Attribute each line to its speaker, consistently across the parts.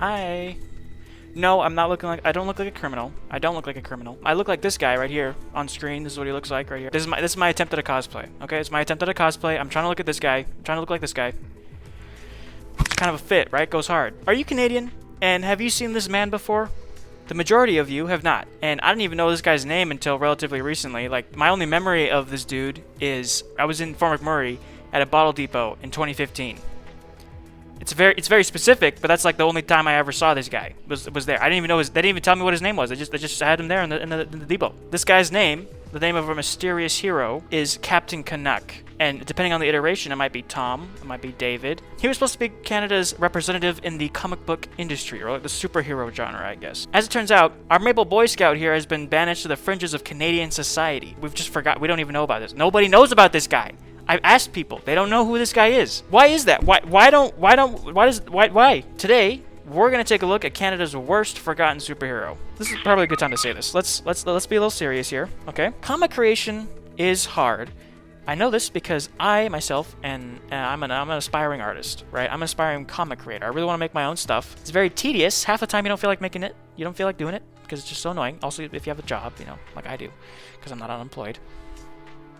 Speaker 1: Hi. No, I'm not looking like... I don't look like a criminal. I don't look like a criminal. I look like this guy right here on screen. This is what he looks like right here. This is my attempt at a cosplay. Okay, it's my attempt at a cosplay. I'm trying to look at this guy. I'm trying to look like this guy. It's kind of a fit, right? Goes hard. Are you Canadian? And have you seen this man before? The majority of you have not. And I didn't even know this guy's name until relatively recently. Like, my only memory of this dude is I was in Fort McMurray at a bottle depot in 2015. It's very specific, but that's like the only time I ever saw this guy was there. I didn't even know they didn't even tell me what his name was. They just had him there in the depot. This guy's name, the name of a mysterious hero, is Captain Canuck. And depending on the iteration, it might be Tom, it might be David. He was supposed to be Canada's representative in the comic book industry, or like the superhero genre, I guess. As it turns out, our Maple Boy Scout here has been banished to the fringes of Canadian society. We've just forgot. We don't even know about this. Nobody knows about this guy. I've asked people. They don't know who this guy is. Why is that? Why? Today, we're gonna take a look at Canada's worst forgotten superhero. This is probably a good time to say this. Let's be a little serious here, okay? Comic creation is hard. I know this because I myself and I'm an aspiring artist, right? I'm an aspiring comic creator. I really want to make my own stuff. It's very tedious. Half the time you don't feel like making it. You don't feel like doing it because it's just so annoying. Also, if you have a job, you know, like I do, because I'm not unemployed.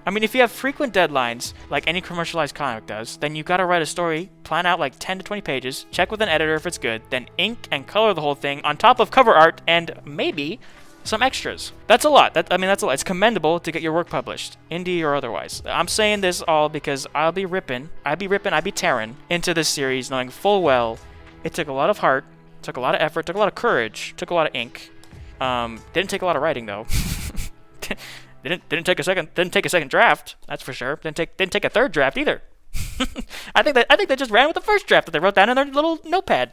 Speaker 1: I mean, if you have frequent deadlines, like any commercialized comic does, then you gotta write a story, plan out like 10 to 20 pages, check with an editor if it's good, then ink and color the whole thing on top of cover art and maybe some extras. That's a lot. That's a lot. It's commendable to get your work published, indie or otherwise. I'm saying this all because I'd be tearing into this series knowing full well it took a lot of heart, took a lot of effort, took a lot of courage, took a lot of ink. Didn't take a lot of writing though. Didn't take a second draft, that's for sure. Didn't take a third draft either. I think they just ran with the first draft that they wrote down in their little notepad.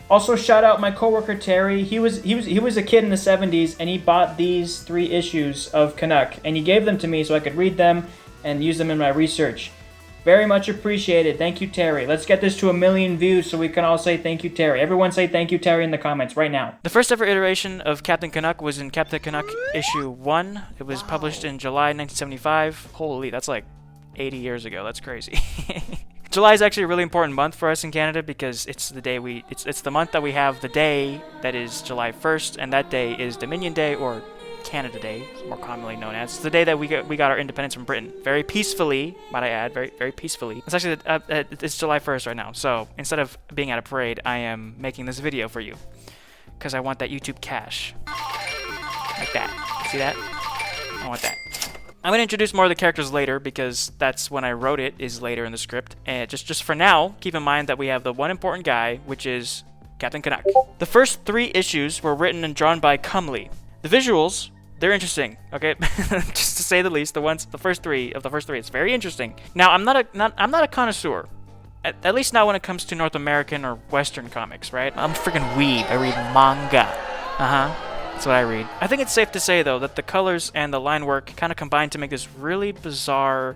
Speaker 1: Also, shout out my coworker Terry. He was a kid in the 70s, and he bought these 3 issues of Canuck, and he gave them to me so I could read them and use them in my research. Very much appreciated. Thank you, Terry. Let's get this to 1 million views so we can all say thank you, Terry. Everyone say thank you, Terry, in the comments right now. The first ever iteration of Captain Canuck was in Captain Canuck issue 1. It was published in July 1975. Holy, that's like 80 years ago. That's crazy. July is actually a really important month for us in Canada because it's the day it's the month that we have the day that is July 1st, and that day is Dominion Day, or Canada Day, more commonly known as. It's the day that we got our independence from Britain. Very peacefully, might I add, very peacefully. It's actually it's July 1st right now. So instead of being at a parade, I am making this video for you because I want that YouTube cash, like that. See that? I want that. I'm going to introduce more of the characters later because that's when I wrote it, is later in the script. And just for now, keep in mind that we have the one important guy, which is Captain Canuck. The first 3 issues were written and drawn by Unholy. The visuals, they're interesting, okay? Just to say the least, the first three, it's very interesting. Now, I'm not a connoisseur. At least not when it comes to North American or Western comics, right? I'm a freaking weeb. I read manga. That's what I read. I think it's safe to say, though, that the colors and the line work kind of combine to make this really bizarre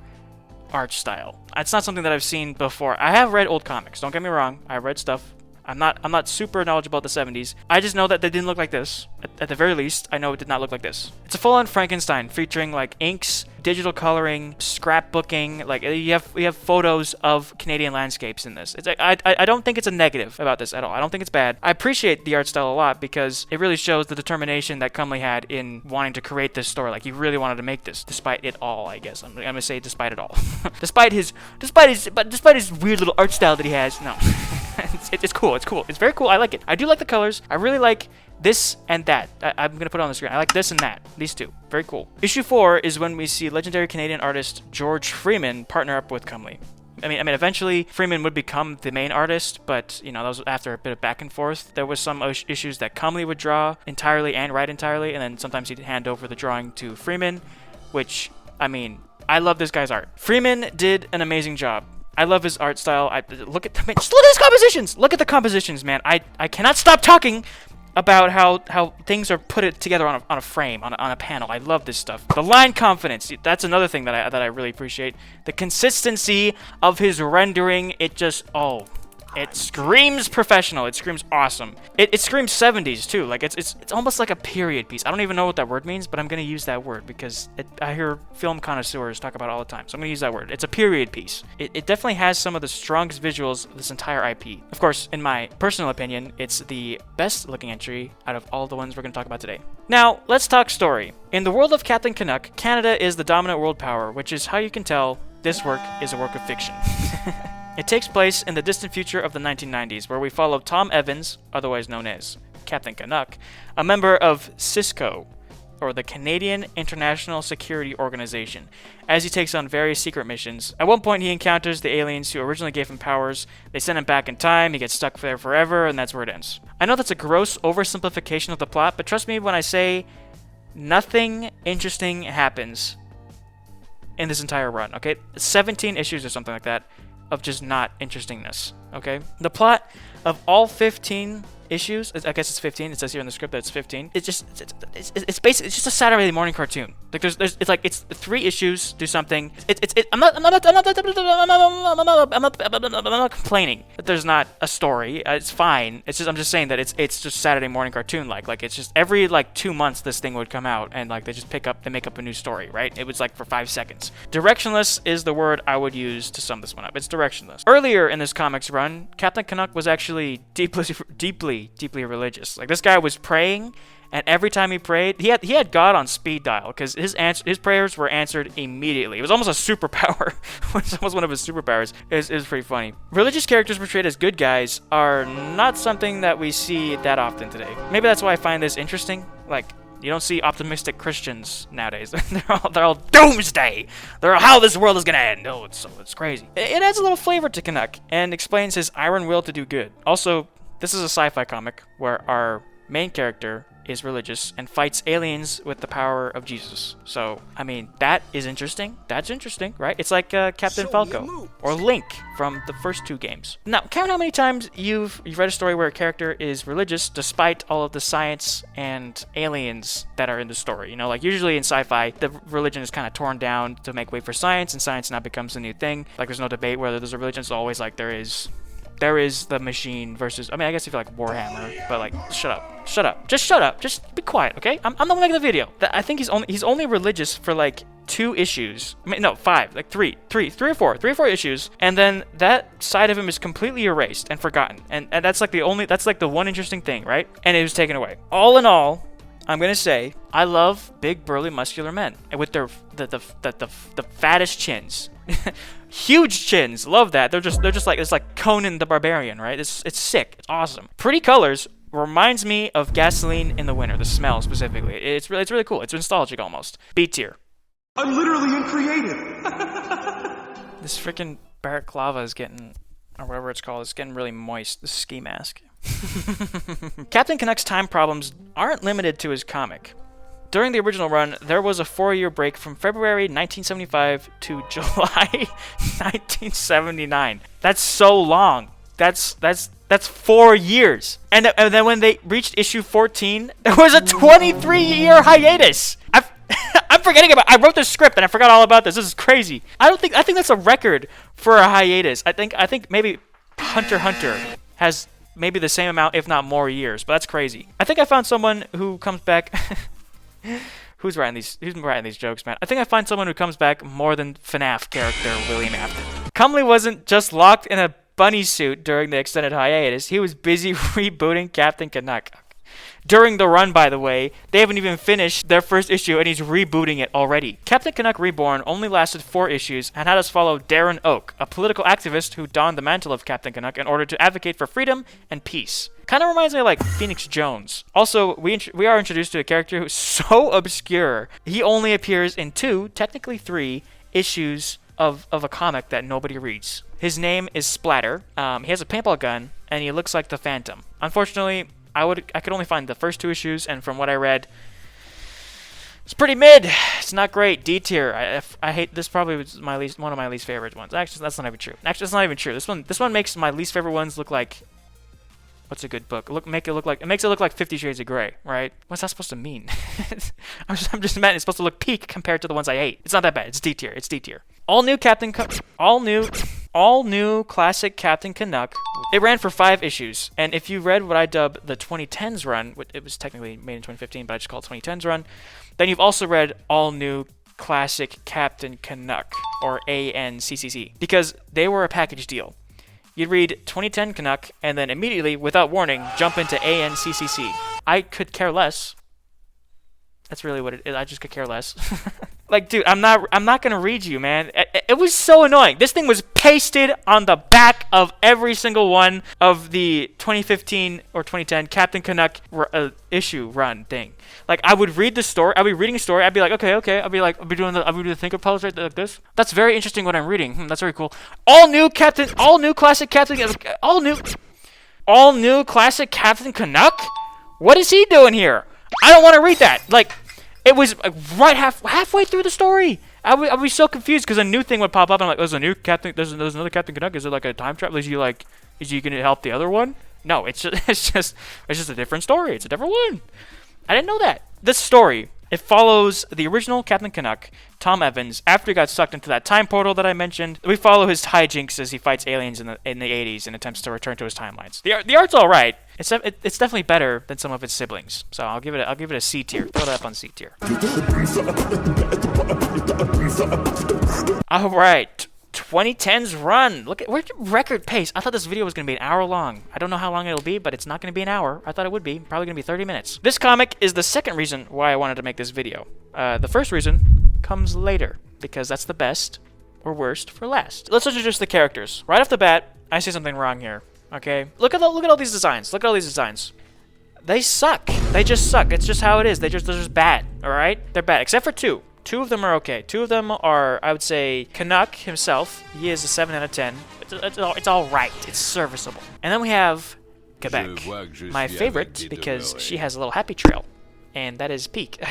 Speaker 1: art style. It's not something that I've seen before. I have read old comics, don't get me wrong. I've read stuff. I'm not super knowledgeable about the 70s. I just know that they didn't look like this. At the very least, I know it did not look like this. It's a full-on Frankenstein featuring like inks, digital coloring, scrapbooking. Like you have photos of Canadian landscapes in this. It's I don't think it's a negative about this at all. I don't think it's bad. I appreciate the art style a lot because it really shows the determination that Cumley had in wanting to create this story. Like he really wanted to make this, despite it all. I guess I'm gonna say despite it all. despite his weird little art style that he has. No. It's cool. It's cool. It's very cool. I like it. I do like the colors. I really like this and that. I'm going to put it on the screen. I like this and that. These two. Very cool. Issue 4 is when we see legendary Canadian artist George Freeman partner up with Cumley. I mean, eventually Freeman would become the main artist, but you know, that was after a bit of back and forth. There was some issues that Cumley would draw entirely and write entirely, and then sometimes he'd hand over the drawing to Freeman, which, I mean, I love this guy's art. Freeman did an amazing job. I love his art style. Look at his compositions. Look at the compositions, man. I cannot stop talking about how things are put together on a frame, on a panel. I love this stuff. The line confidence. That's another thing that I really appreciate. The consistency of his rendering. It just It screams professional. It screams awesome. It screams 70s too. Like it's almost like a period piece. I don't even know what that word means, but I'm gonna use that word because I hear film connoisseurs talk about it all the time. So I'm gonna use that word. It's a period piece. It definitely has some of the strongest visuals of this entire IP. Of course, in my personal opinion, it's the best looking entry out of all the ones we're gonna talk about today. Now, let's talk story. In the world of Captain Canuck, Canada is the dominant world power, which is how you can tell this work is a work of fiction. It takes place in the distant future of the 1990s, where we follow Tom Evans, otherwise known as Captain Canuck, a member of Cisco, or the Canadian International Security Organization, as he takes on various secret missions. At one point, he encounters the aliens who originally gave him powers. They send him back in time, he gets stuck there forever, and that's where it ends. I know that's a gross oversimplification of the plot, but trust me when I say nothing interesting happens in this entire run, okay? 17 issues or something like that of just not interestingness, okay? The plot of all 15 issues, I guess it's 15, it says here in the script that it's 15. It's basically, it's just a Saturday morning cartoon. Like it's 3 issues, do something. I'm not complaining that there's not a story. It's fine. I'm just saying that it's just Saturday morning cartoon like it's just every 2 months this thing would come out and they just they make up a new story, right? It was for 5 seconds. Directionless is the word I would use to sum this one up. It's directionless. Earlier in this comics run, Captain Canuck was actually deeply religious. This guy was praying, and every time he prayed, he had God on speed dial because his prayers were answered immediately. It was almost a superpower. It's almost one of his superpowers. It was pretty funny. Religious characters portrayed as good guys are not something that we see that often today. Maybe that's why I find this interesting. You don't see optimistic Christians nowadays. they're all doomsday. They're all how this world is gonna end. Oh, it's crazy. It adds a little flavor to Canuck and explains his iron will to do good. Also, this is a sci-fi comic where our main character is religious and fights aliens with the power of Jesus. So, I mean, that is interesting. That's interesting, right? It's like Captain Falco or Link from the first 2 games. Now, count how many times you've read a story where a character is religious despite all of the science and aliens that are in the story. Usually in sci-fi, the religion is kind of torn down to make way for science, and science now becomes the new thing. There's no debate whether there's a religion. It's always there is the machine versus, I guess if you like Warhammer, but shut up, just be quiet, okay? I'm the one making the video. I think he's only religious for 2 issues, no, 5, 3 or 4 issues, and then that side of him is completely erased and forgotten, and that's the one interesting thing, right? And it was taken away. All in all, I'm gonna say I love big, burly, muscular men with their the fattest chins. Huge chins, love that. They're just it's like Conan the Barbarian, right? It's sick, it's awesome. Pretty colors, reminds me of gasoline in the winter. The smell specifically, it's really cool. It's nostalgic almost. B tier.
Speaker 2: I'm literally uncreative.
Speaker 1: This freaking balaclava is getting, or whatever it's called, it's getting really moist. This ski mask. Captain Canuck's time problems aren't limited to his comic. During the original run, there was a 4-year break from February 1975 to July 1979. That's so long. That's 4 years. And then when they reached issue 14, there was a 23-year hiatus. I'm forgetting about. I wrote this script and I forgot all about this. This is crazy. I think that's a record for a hiatus. I think maybe Hunter x Hunter has maybe the same amount, if not more years. But that's crazy. I think I found someone who comes back. Who's writing these jokes, man? I think I find someone who comes back more than FNAF character William Afton. Cumley wasn't just locked in a bunny suit during the extended hiatus. He was busy rebooting Captain Canuck. During the run, by the way, they haven't even finished their first issue and he's rebooting it already. Captain Canuck Reborn only lasted 4 issues and had us follow Darren Oak, a political activist who donned the mantle of Captain Canuck in order to advocate for freedom and peace. Kind of reminds me of Phoenix Jones. Also, we are introduced to a character who's so obscure. He only appears in 2, technically 3, issues of a comic that nobody reads. His name is Splatter. He has a paintball gun and he looks like the Phantom. Unfortunately, I could only find the first 2 issues, and from what I read, it's pretty mid. It's not great. D tier. I hate this. Probably was one of my least favorite ones. Actually, that's not even true. That's not even true. This one makes my least favorite ones look like. What's a good book? It makes it look like 50 Shades of Grey, right? What's that supposed to mean? I'm just mad. It's supposed to look peak compared to the ones I hate. It's not that bad. It's D tier. All new all new classic Captain Canuck. It ran for 5 issues, and if you read what I dubbed the 2010s run, it was technically made in 2015, but I just call it 2010s run, then you've also read all new classic Captain Canuck, or ANCCC, because they were a package deal. You'd read 2010 Canuck, and then immediately, without warning, jump into ANCCC. I could care less. That's really what it is. I just could care less. Like, dude, I'm not gonna read you, man. It was so annoying. This thing was pasted on the back of every single one of the 2015 or 2010 Captain Canuck issue run thing. Like, I would read the story. I'd be reading a story. I'd be like, okay. I'll be doing the thinker pose right like this. That's very interesting what I'm reading. That's very cool. All new classic Captain Canuck. What is he doing here? I don't want to read that. Like, it was right halfway through the story. I'd be so confused because a new thing would pop up. And I'm like, there's another Captain Canuck. Is it like a time travel? Is he gonna help the other one? No, it's just a different story. It's a different one. I didn't know that. This story, it follows the original Captain Canuck, Tom Evans, after he got sucked into that time portal that I mentioned. We follow his hijinks as he fights aliens in the 80s and attempts to return to his timelines. The art's all right. It's definitely better than some of its siblings. So I'll give it a C tier. Throw that up on C tier. All right. 2010's run. Look at record pace. I thought this video was going to be an hour long. I don't know how long it'll be, but it's not going to be an hour. I thought it would be. Probably going to be 30 minutes. This comic is the second reason why I wanted to make this video. The first reason comes later, because that's the best or worst for last. Let's introduce the characters. Right off the bat, I see something wrong here. Okay? Look at all these designs. Look at all these designs. They suck. They just suck. It's just how it is. They're just bad. All right? They're bad, except for 2. 2 of them are okay. 2 of them are, I would say, Canuck himself. He is a 7 out of 10. It's all right. It's serviceable. And then we have Quebec, my favorite, because she has a little happy trail, and that is peak.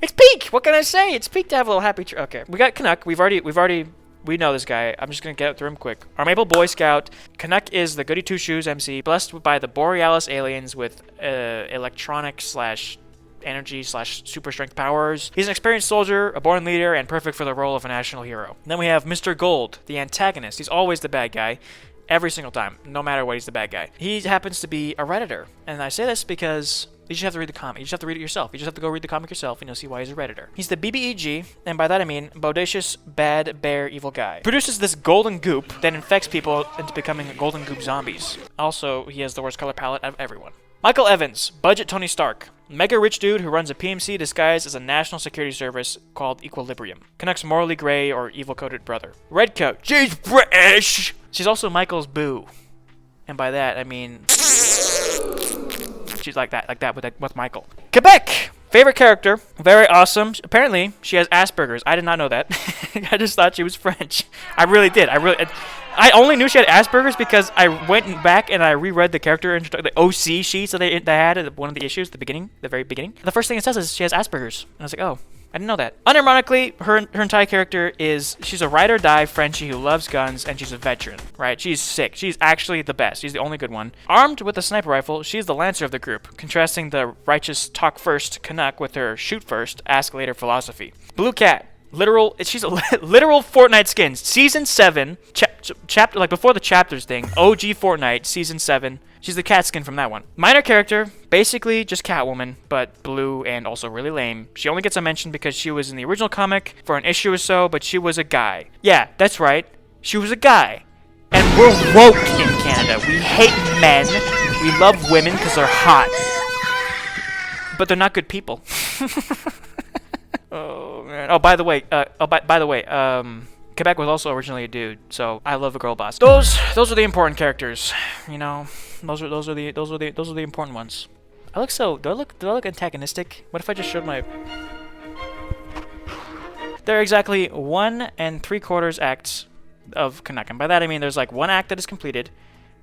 Speaker 1: It's peak. What can I say? It's peak to have a little happy trail. Okay, we got Canuck. We know this guy. I'm just gonna get through him quick. Our Maple Boy Scout. Canuck is the Goody Two Shoes MC, blessed by the Borealis aliens with electronic / energy / super strength powers. He's an experienced soldier, a born leader, and perfect for the role of a national hero. Then we have Mr. Gold, the antagonist. He's always the bad guy. Every single time. No matter what, he's the bad guy. He happens to be a Redditor. And I say this because you just have to read the comic. You just have to read it yourself. You just have to go read the comic yourself and you'll see why he's a Redditor. He's the BBEG, and by that I mean bodacious, bad, bear, evil guy. Produces this golden goop that infects people into becoming golden goop zombies. Also, he has the worst color palette of everyone. Michael Evans, budget Tony Stark. Mega rich dude who runs a PMC disguised as a national security service called Equilibrium. Canuck's morally gray or evil-coded brother. Redcoat. She's British! She's also Michael's boo. And by that, I mean... she's like that with Michael. Quebec! Favorite character. Very awesome. Apparently, she has Asperger's. I did not know that. I just thought she was French. I really did. I only knew she had Asperger's because I went back and I reread the character the OC sheets that they had at one of the issues, the very beginning. The first thing it says is she has Asperger's. And I was like, oh, I didn't know that. Unironically, her entire character is she's a ride or die Frenchie who loves guns and she's a veteran, right? She's sick. She's actually the best. She's the only good one. Armed with a sniper rifle, she's the lancer of the group, contrasting the righteous talk first Canuck with her shoot first, ask later philosophy. Blue Cat. She's a literal Fortnite skin. Season 7, chapter like before the chapters thing. OG Fortnite, Season 7. She's the cat skin from that one. Minor character, basically just Catwoman, but blue and also really lame. She only gets a mention because she was in the original comic for an issue or so, but she was a guy. Yeah, that's right. She was a guy. And we're woke in Canada. We hate men. We love women because they're hot. But they're not good people. Oh man. Oh, by the way, Quebec was also originally a dude, so I love a girl boss. Those are the important characters, you know. Those are the important ones. Do I look antagonistic? What if I just showed my? There are exactly 1 3/4 acts of Canuck, and by that I mean there's like 1 act that is completed,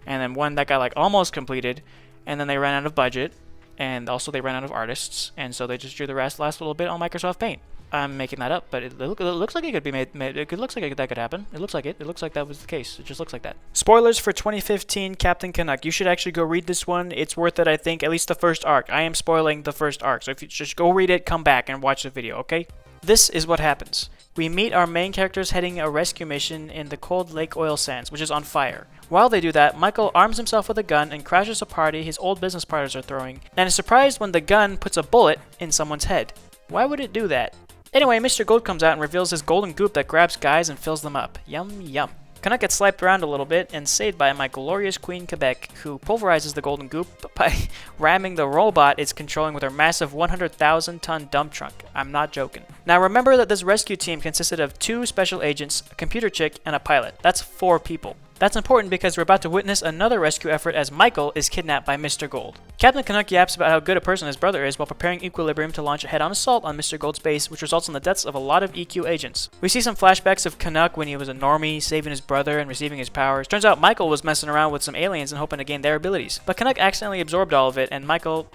Speaker 1: and then 1 that got like almost completed, and then they ran out of budget. And also they ran out of artists, and so they just drew the last little bit on Microsoft Paint. I'm making that up, but it looks like it could be made. It looks like that could happen. It looks like it. It looks like that was the case. It just looks like that. Spoilers for 2015 Captain Canuck. You should actually go read this one. It's worth it, I think. At least the first arc. I am spoiling the first arc, so if you just go read it, come back and watch the video, okay? This is what happens. we meet our main characters heading a rescue mission in the cold lake oil sands, which is on fire. While they do that, Michael arms himself with a gun and crashes a party his old business partners are throwing, and is surprised when the gun puts a bullet in someone's head. Why would it do that? Anyway, Mr. Gold comes out and reveals his golden goop that grabs guys and fills them up. Yum yum. Canuck gets slapped around a little bit and saved by my glorious Queen Quebec, who pulverizes the golden goop by ramming the robot it's controlling with her massive 100,000-ton dump truck. I'm not joking. Now remember that this rescue team consisted of 2 special agents, a computer chick, and a pilot. That's 4 people. That's important because we're about to witness another rescue effort as Michael is kidnapped by Mr. Gold. Captain Canuck yaps about how good a person his brother is while preparing Equilibrium to launch a head-on assault on Mr. Gold's base, which results in the deaths of a lot of EQ agents. We see some flashbacks of Canuck when he was a normie, saving his brother and receiving his powers. Turns out Michael was messing around with some aliens and hoping to gain their abilities. But Canuck accidentally absorbed all of it and Michael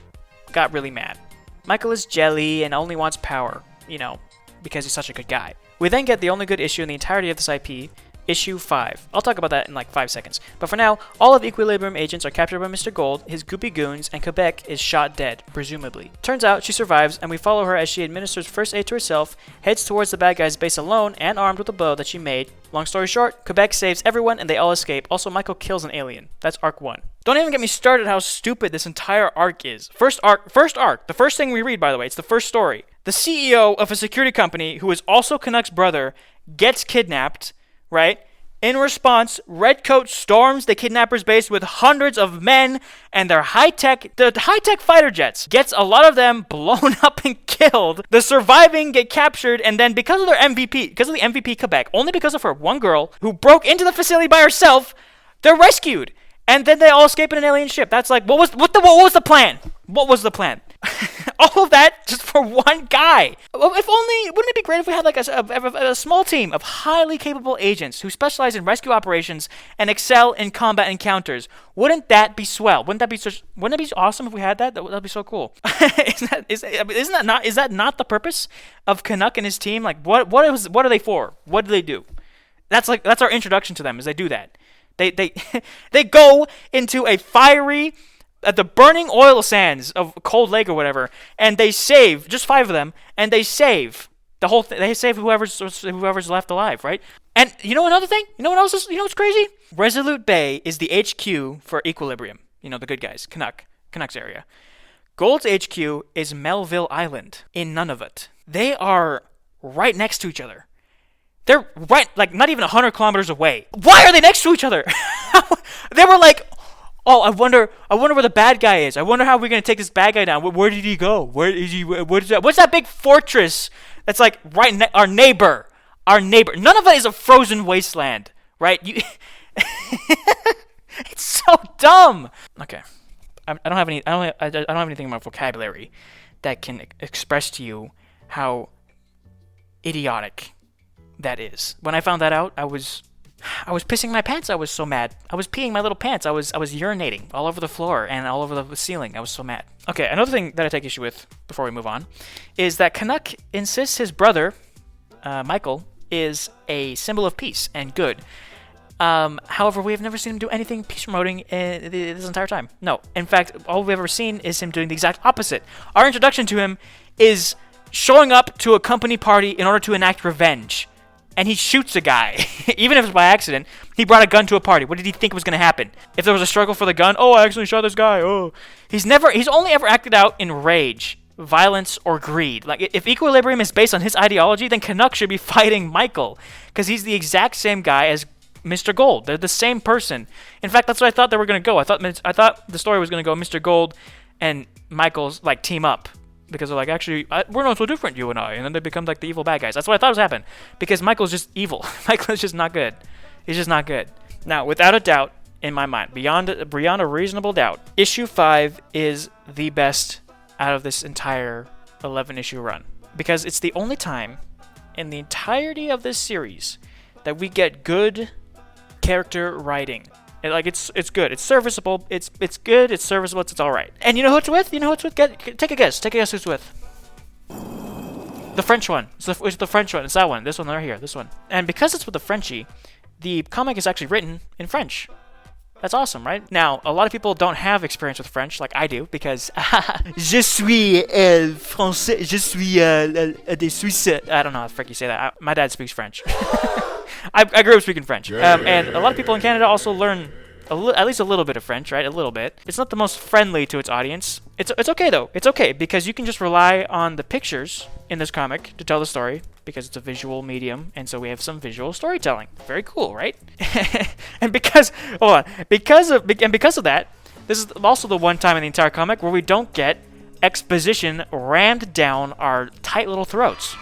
Speaker 1: got really mad. Michael is jelly and only wants power, you know, because he's such a good guy. We then get the only good issue in the entirety of this IP, Issue 5. I'll talk about that in like 5 seconds. But for now, all of Equilibrium agents are captured by Mr. Gold, his goopy goons, and Quebec is shot dead, presumably. Turns out she survives, and we follow her as she administers first aid to herself, heads towards the bad guy's base alone and armed with a bow that she made. Long story short, Quebec saves everyone and they all escape. Also, Michael kills an alien. That's Arc 1. Don't even get me started how stupid this entire arc is. First arc, the first thing we read, by the way, it's the first story. The CEO of a security company, who is also Canuck's brother, gets kidnapped, right? In response, Redcoat storms the kidnappers' base with hundreds of men and their high-tech fighter jets. Gets a lot of them blown up and killed. The surviving get captured, and then because of the MVP Quebec, only because of her one girl who broke into the facility by herself, they're rescued. And then they all escape in an alien ship. That's like, what was the plan? What was the plan? All of that just for one guy. If only, wouldn't it be great if we had like a small team of highly capable agents who specialize in rescue operations and excel in combat encounters? Wouldn't that be swell? Wouldn't that be awesome if we had that? That'd be so cool. Is that not the purpose of Canuck and his team? Like, what are they for? What do they do? That's our introduction to them. Is they do that. They go into a fiery, the burning oil sands of Cold Lake or whatever, and they save just 5 of them, and they save the whole thing. They save whoever's left alive, right? And you know another thing? You know what else is? You know what's crazy? Resolute Bay is the HQ for Equilibrium. You know, the good guys, Canuck's area. Gold's HQ is Melville Island in Nunavut. They are right next to each other. They're right, like, not even 100 kilometers away. Why are they next to each other? They were like, oh, I wonder where the bad guy is. I wonder how we're going to take this bad guy down. Where did he go? What's that big fortress that's like our neighbor? None of it is a frozen wasteland, right? It's so dumb. Okay. I don't have anything in my vocabulary that can express to you how idiotic that is. When I found that out, I was pissing my pants. I was so mad. I was peeing my little pants. I was urinating all over the floor and all over the ceiling. I was so mad. Okay, another thing that I take issue with before we move on is that Canuck insists his brother, Michael, is a symbol of peace and good. However, we have never seen him do anything peace promoting this entire time. No. In fact, all we've ever seen is him doing the exact opposite. Our introduction to him is showing up to a company party in order to enact revenge. And he shoots a guy, even if it's by accident. He brought a gun to a party. What did he think was going to happen? If there was a struggle for the gun, oh, I accidentally shot this guy. Oh, he's only ever acted out in rage, violence, or greed. Like, if Equilibrium is based on his ideology, then Canuck should be fighting Michael, because he's the exact same guy as Mr. Gold. They're the same person. In fact, that's what I thought they were going to go. I thought the story was going to go Mr. Gold and Michael's like team up. Because they're like, actually, we're not so different, you and I. And then they become like the evil bad guys. That's what I thought was happening. Because Michael's just evil. Michael's just not good. He's just not good. Now, without a doubt, in my mind, beyond a reasonable doubt, issue 5 is the best out of this entire 11-issue run. Because it's the only time in the entirety of this series that we get good character writing. It's good. It's serviceable. It's good. It's serviceable. It's all right. And you know who it's with? Take a guess. Take a guess who's with. The French one. It's the French one. It's that one. This one right here. This one. And because it's with the Frenchie, the comic is actually written in French.
Speaker 3: That's awesome, right? Now, a lot of people don't have experience with French like I do because je suis français, je suis des Suisses. I don't know how the frick you say that. My dad speaks French. I grew up speaking French. And a lot of people in Canada also learn at least a little bit of French, right? A little bit. It's not the most friendly to its audience. It's okay though. It's okay because you can just rely on the pictures in this comic to tell the story because it's a visual medium, and so we have some visual storytelling. Very cool, right? And because of that, this is also the one time in the entire comic where we don't get exposition rammed down our tight little throats.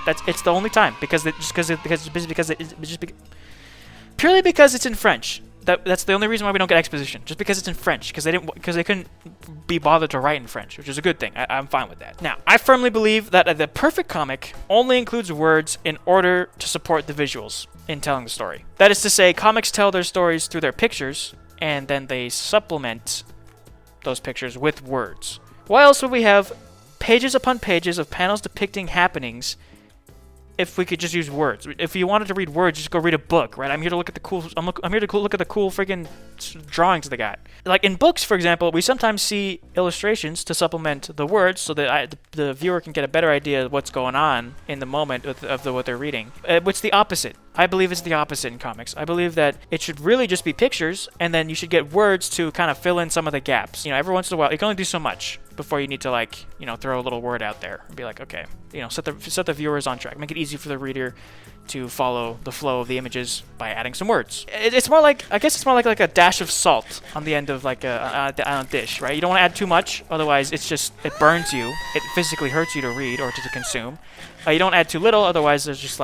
Speaker 3: It's the only time purely because it's in French. That's the only reason why we don't get exposition, just because it's in French, because they couldn't be bothered to write in French, which is a good thing. I'm fine with that. Now, I firmly believe that the perfect comic only includes words in order to support the visuals in telling the story. That is to say, comics tell their stories through their pictures, and then they supplement those pictures with words. Why else would we have pages upon pages of panels depicting happenings if we could just use words? If you wanted to read words, just go read a book, right? I'm here to look at the cool freaking drawings they got. Like in books, for example, we sometimes see illustrations to supplement the words so that the viewer can get a better idea of what's going on in the moment of what they're reading. It's the opposite. I believe it's the opposite in comics. I believe that it should really just be pictures, and then you should get words to kind of fill in some of the gaps. Every once in a while, you can only do so much before you need to throw a little word out there and be like, okay, set the viewers on track, make it easy for the reader to follow the flow of the images by adding some words. It's more like a dash of salt on the end of like a dish, right? You don't want to add too much, otherwise it burns you. It physically hurts you to read or to consume. You don't add too little, otherwise it's just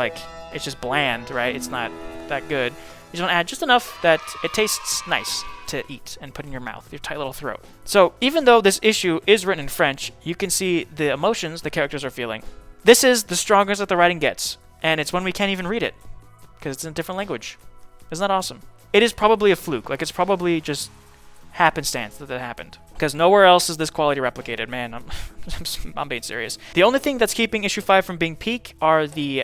Speaker 3: bland, right? It's not that good. You don't add just enough that it tastes nice to eat and put in your mouth, your tight little throat. So even though this issue is written in French, you can see the emotions the characters are feeling. This is the strongest that the writing gets, and it's when we can't even read it because it's in a different language. Isn't that awesome? It is probably a fluke. Like, it's probably just happenstance that happened, because nowhere else is this quality replicated. Man, I'm being serious. The only thing that's keeping issue 5 from being peak are the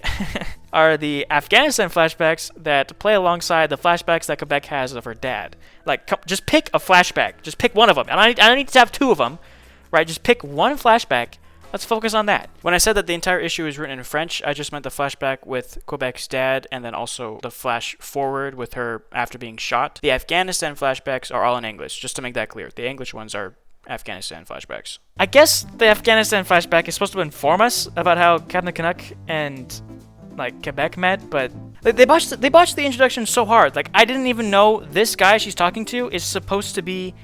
Speaker 3: Afghanistan flashbacks that play alongside the flashbacks that Quebec has of her dad. Like, just pick a flashback. Just pick one of them. And I don't need to have two of them, right? Just pick one flashback. Let's focus on that. When I said that the entire issue is written in French, I just meant the flashback with Quebec's dad, and then also the flash forward with her after being shot. The Afghanistan flashbacks are all in English, just to make that clear. The English ones are Afghanistan flashbacks. I guess the Afghanistan flashback is supposed to inform us about how Captain Canuck and Quebec met, but they botched the introduction so hard. Like, I didn't even know this guy she's talking to is supposed to be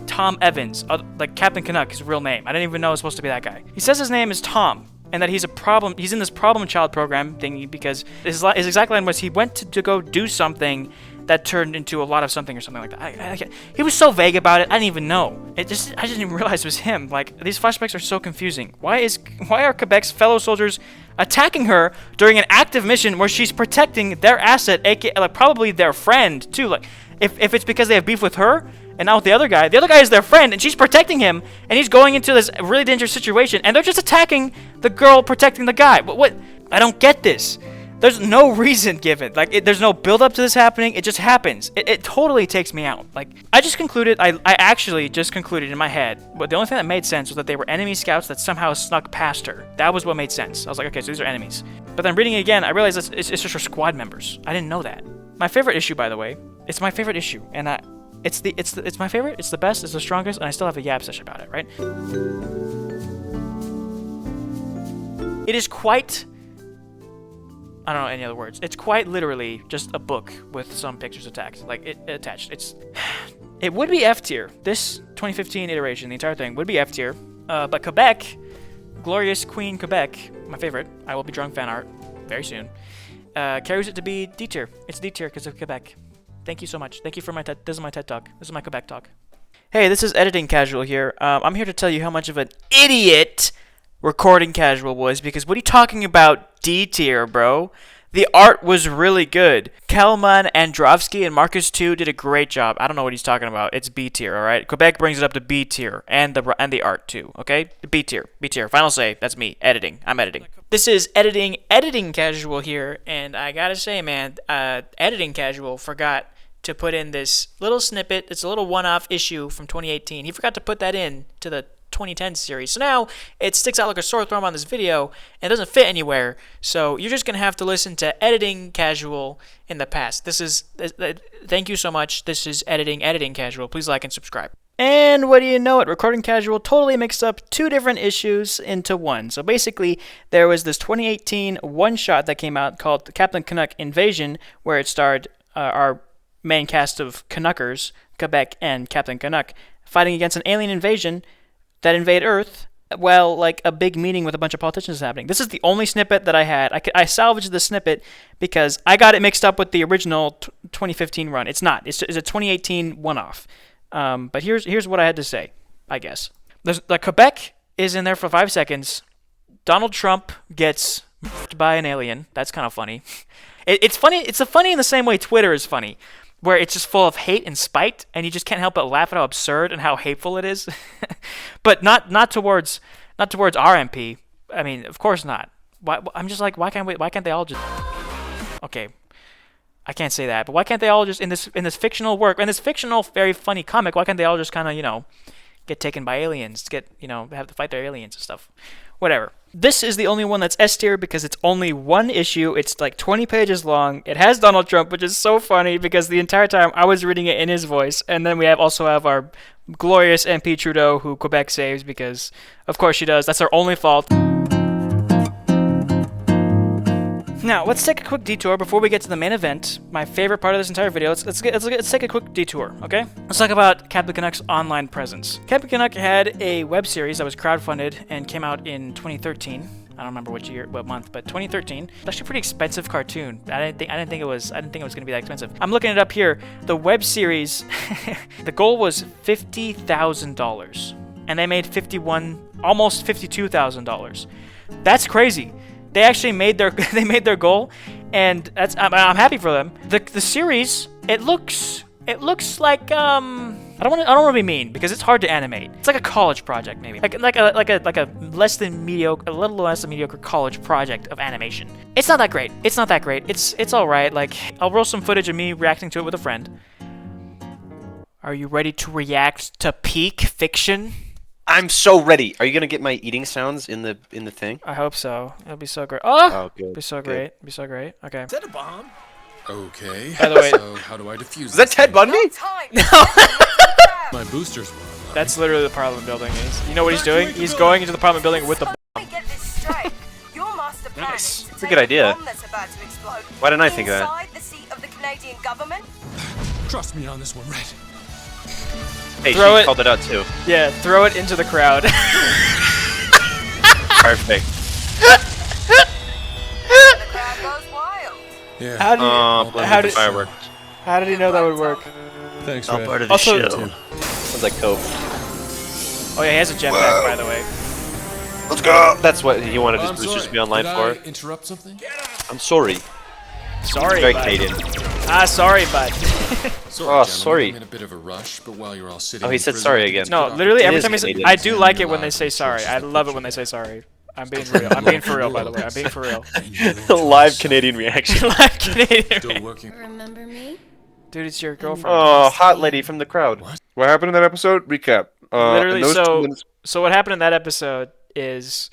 Speaker 3: Tom Evans, like Captain Canuck, his real name. I didn't even know it was supposed to be that guy. He says his name is Tom, and that he's in this problem child program thingy because his exact line was he went to go do something that turned into a lot of something or something like that. He was so vague about it, I didn't even know. I didn't even realize it was him. Like, these flashbacks are so confusing. Why are Quebec's fellow soldiers attacking her during an active mission where she's protecting their asset, aka probably their friend too? Like, if it's because they have beef with her and not with the other guy is their friend and she's protecting him, and he's going into this really dangerous situation, and they're just attacking the girl protecting the guy. What? I don't get this. There's no reason given. Like, there's no build up to this happening. It just happens. It totally takes me out. Like, I actually just concluded in my head, but the only thing that made sense was that they were enemy scouts that somehow snuck past her. That was what made sense. I was like, okay, so these are enemies. But then reading it again, I realized it's just her squad members. I didn't know that. My favorite issue, by the way, it's my favorite issue, and it's my favorite. It's the best. It's the strongest, and I still have a yab session about it. Right? It is quite. I don't know any other words. It's quite literally just a book with some pictures attached. It would be F tier. This 2015 iteration, the entire thing, would be F tier. But Quebec, glorious Queen Quebec, my favorite. I will be drawing fan art very soon. Carries it to be D tier. It's D tier because of Quebec. Thank you so much. Thank you for this is my TED Talk. This is my Quebec talk. Hey, this is Editing Casual here. I'm here to tell you how much of an idiot Recording Casual was, because what are you talking about D tier, bro? The art was really good. Kelman, Androvsky, and Marcus 2 did a great job. I don't know what he's talking about. It's B tier, all right? Quebec brings it up to B tier, and the art too, okay? B tier. Final say. That's me. Editing. I'm editing. This is Editing Casual here, and I gotta say, man, Editing Casual forgot to put in this little snippet. It's a little one-off issue from 2018. He forgot to put that in to the 2010 series. So now it sticks out like a sore thumb on this video and it doesn't fit anywhere. So you're just going to have to listen to Editing Casual in the past. Thank you so much. This is Editing Casual. Please like and subscribe. And what do you know it? Recording Casual totally mixed up two different issues into one. So basically, there was this 2018 one-shot that came out called Captain Canuck Invasion, where it starred our main cast of Canuckers, Quebec and Captain Canuck, fighting against an alien invasion that invade Earth. Well, like a big meeting with a bunch of politicians happening. This is the only snippet that I had. I salvaged the snippet because I got it mixed up with the original 2015 run. It's not. It's a 2018 one-off. But here's what I had to say, I guess. The Quebec is in there for 5 seconds. Donald Trump gets by an alien. That's kind of funny. It's funny. It's funny in the same way Twitter is funny, where it's just full of hate and spite, and you just can't help but laugh at how absurd and how hateful it is. But not towards our MP. I mean, of course not. I'm just like, why can't they all just? Okay, I can't say that, but why can't they all just in this fictional work, in this fictional very funny comic? Why can't they all just kind of get taken by aliens? Have to fight their aliens and stuff. Whatever. This is the only one that's S tier because it's only one issue. It's like 20 pages long. It has Donald Trump, which is so funny because the entire time I was reading it in his voice. And then we also have our glorious MP Trudeau, who Quebec saves because, of course, she does. That's her only fault. Now, let's take a quick detour before we get to the main event. My favorite part of this entire video. Let's take a quick detour, okay? Let's talk about Captain Canuck's online presence. Captain Canuck had a web series that was crowdfunded and came out in 2013. I don't remember what month, but 2013. It's actually a pretty expensive cartoon. I didn't think it was gonna be that expensive. I'm looking it up here. The web series, the goal was $50,000, and they made almost $52,000. That's crazy. They actually made their goal, and I'm happy for them. The series, it looks like I don't want to be mean because it's hard to animate. It's like a college project maybe, like a less than mediocre, a little less than mediocre college project of animation. It's not that great. It's all right. Like, I'll roll some footage of me reacting to it with a friend. Are you ready to react to peak fiction?
Speaker 4: I'm so ready. Are you gonna get my eating sounds in the thing?
Speaker 3: I hope so. It'll be so great. Oh,
Speaker 4: good.
Speaker 3: It'll be so great. It'll be so great. Okay.
Speaker 2: Is that a bomb? Okay.
Speaker 3: By the way,
Speaker 2: so how do I defuse
Speaker 4: Is that Ted Bundy?
Speaker 3: No.
Speaker 2: My boosters were online.
Speaker 3: That's literally the Parliament building. You know what he's doing? He's going into the Parliament building with the bomb.
Speaker 4: Nice. That's a good idea. Why didn't I think of that?
Speaker 2: Trust me on this one, Red.
Speaker 4: Hey,
Speaker 3: Throw
Speaker 4: she
Speaker 3: it.
Speaker 4: called it out too.
Speaker 3: Yeah, throw it into the crowd.
Speaker 4: Perfect.
Speaker 2: Yeah.
Speaker 3: How did
Speaker 4: fireworks.
Speaker 3: How did he know that would work?
Speaker 2: Thanks,
Speaker 4: All
Speaker 2: Red.
Speaker 4: part of the
Speaker 3: Also-
Speaker 4: show. Sounds like coke.
Speaker 3: Oh yeah, he has a jetpack, by the way.
Speaker 4: Let's go. That's what he wanted his
Speaker 2: I'm
Speaker 4: boosters
Speaker 2: sorry.
Speaker 4: to be online
Speaker 2: Did
Speaker 4: for.
Speaker 2: I interrupt something?
Speaker 4: I'm sorry.
Speaker 3: Sorry,
Speaker 4: Very
Speaker 3: bud.
Speaker 4: Canadian.
Speaker 3: Sorry, bud.
Speaker 4: Oh,
Speaker 2: Gentlemen,
Speaker 4: sorry.
Speaker 2: I'm in a bit of a rush, but while you're all sitting
Speaker 4: Oh, he
Speaker 2: in
Speaker 4: said
Speaker 2: prison,
Speaker 4: sorry
Speaker 2: I
Speaker 4: again.
Speaker 2: can
Speaker 3: No,
Speaker 2: take
Speaker 3: literally
Speaker 4: It
Speaker 3: every
Speaker 4: is
Speaker 3: time he
Speaker 4: Canadian.
Speaker 3: I do like it when
Speaker 2: Live
Speaker 3: they say sorry.
Speaker 2: sources
Speaker 3: I
Speaker 2: of
Speaker 3: love it
Speaker 2: fiction.
Speaker 3: when they say sorry. I'm being real. I'm being for real, by the way. I'm being for real.
Speaker 4: Live Canadian reaction.
Speaker 3: Live Canadian.
Speaker 2: Still working.
Speaker 5: Remember me?
Speaker 3: Dude, it's your girlfriend.
Speaker 4: Oh, hot lady from the crowd.
Speaker 6: What happened in that episode? Recap.
Speaker 3: Literally,
Speaker 6: in those
Speaker 3: so
Speaker 6: 2 minutes-
Speaker 3: so what happened in that episode is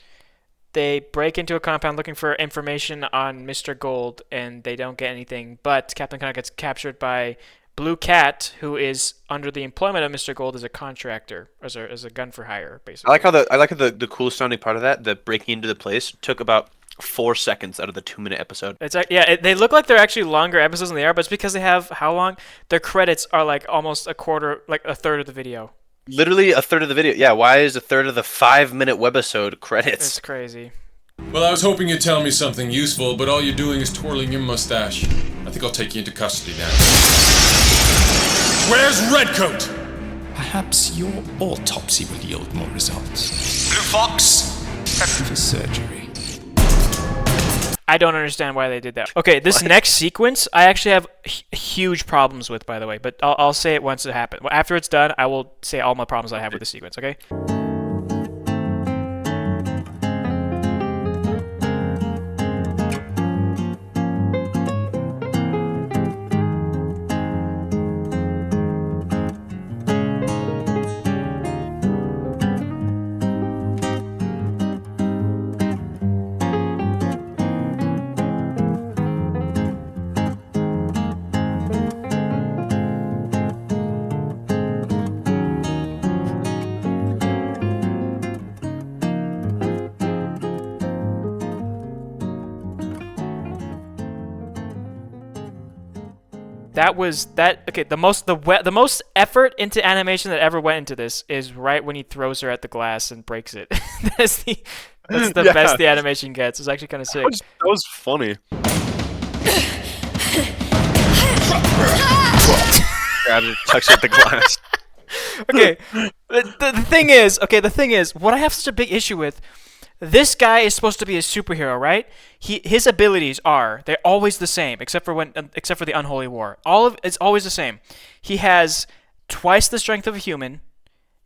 Speaker 3: they break into a compound looking for information on Mr. Gold, and they don't get anything. But Captain Canuck gets captured by Blue Cat, who is under the employment of Mr. Gold as a contractor, as a gun for hire, basically.
Speaker 4: I like how the coolest sounding part of that, the breaking into the place, took about 4 seconds out of the 2-minute episode.
Speaker 3: It's like, yeah, they look like they're actually longer episodes than they are, but it's because they have how long? Their credits are like almost a third of the video.
Speaker 4: Literally a third of the video. Yeah, why is a third of the 5-minute webisode credits?
Speaker 3: It's crazy.
Speaker 2: Well, I was hoping you'd tell me something useful, but all you're doing is twirling your mustache. I think I'll take you into custody now. Where's Redcoat?
Speaker 7: Perhaps your autopsy will yield more results.
Speaker 2: Blue Fox!
Speaker 7: For surgery.
Speaker 3: I don't understand why they did that. Okay, this next sequence, I actually have huge problems with, by the way, but I'll say it once it happens. After it's done, I will say all my problems I have with the sequence, okay? That was that. Okay, the most effort into animation that ever went into this is right when he throws her at the glass and breaks it. that's the
Speaker 4: Yeah.
Speaker 3: best the animation gets. It's actually kind of sick.
Speaker 6: That was funny.
Speaker 4: Grabs it, chucks it at the glass.
Speaker 3: Okay, the thing is, what I have such a big issue with. This guy is supposed to be a superhero, right? His abilities they're always the same, except for the Unholy War. It's always the same. He has twice the strength of a human.